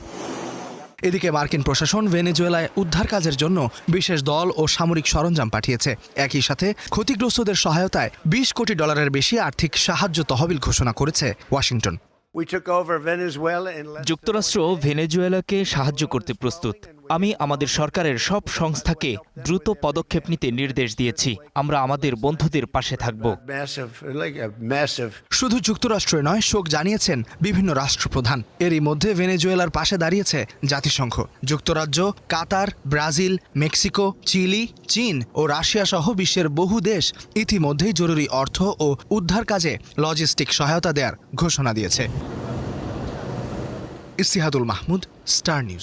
এদিকে মার্কিন প্রশাসন ভেনেজুয়েলায় উদ্ধার কাজের জন্য বিশেষ দল ও সামরিক সরঞ্জাম পাঠিয়েছে। একই সাথে ক্ষতিগ্রস্তদের সহায়তায় $20 কোটি বেশি আর্থিক সাহায্য তহবিল ঘোষণা করেছে ওয়াশিংটন। যুক্তরাষ্ট্র ভেনেজুয়েলাকে সাহায্য করতে প্রস্তুত। আমি আমাদের সরকারের সব সংস্থাকে দ্রুত পদক্ষেপ নিতে নির্দেশ দিয়েছি। আমরা আমাদের বন্ধুদের পাশে থাকব। শুধু যুক্তরাষ্ট্র নয়, শোক জানিয়েছেন বিভিন্ন রাষ্ট্রপ্রধান। এরই মধ্যে ভেনেজুয়েলার পাশে দাঁড়িয়েছে জাতিসংঘ। যুক্তরাজ্য, কাতার, ব্রাজিল, মেক্সিকো, চিলি, চীন ও রাশিয়া সহ বিশ্বের বহু দেশ ইতিমধ্যেই জরুরি অর্থ ও উদ্ধার কাজে লজিস্টিক সহায়তা দেওয়ার ঘোষণা দিয়েছে। ইস্তিহাদুল মাহমুদ, স্টার নিউজ।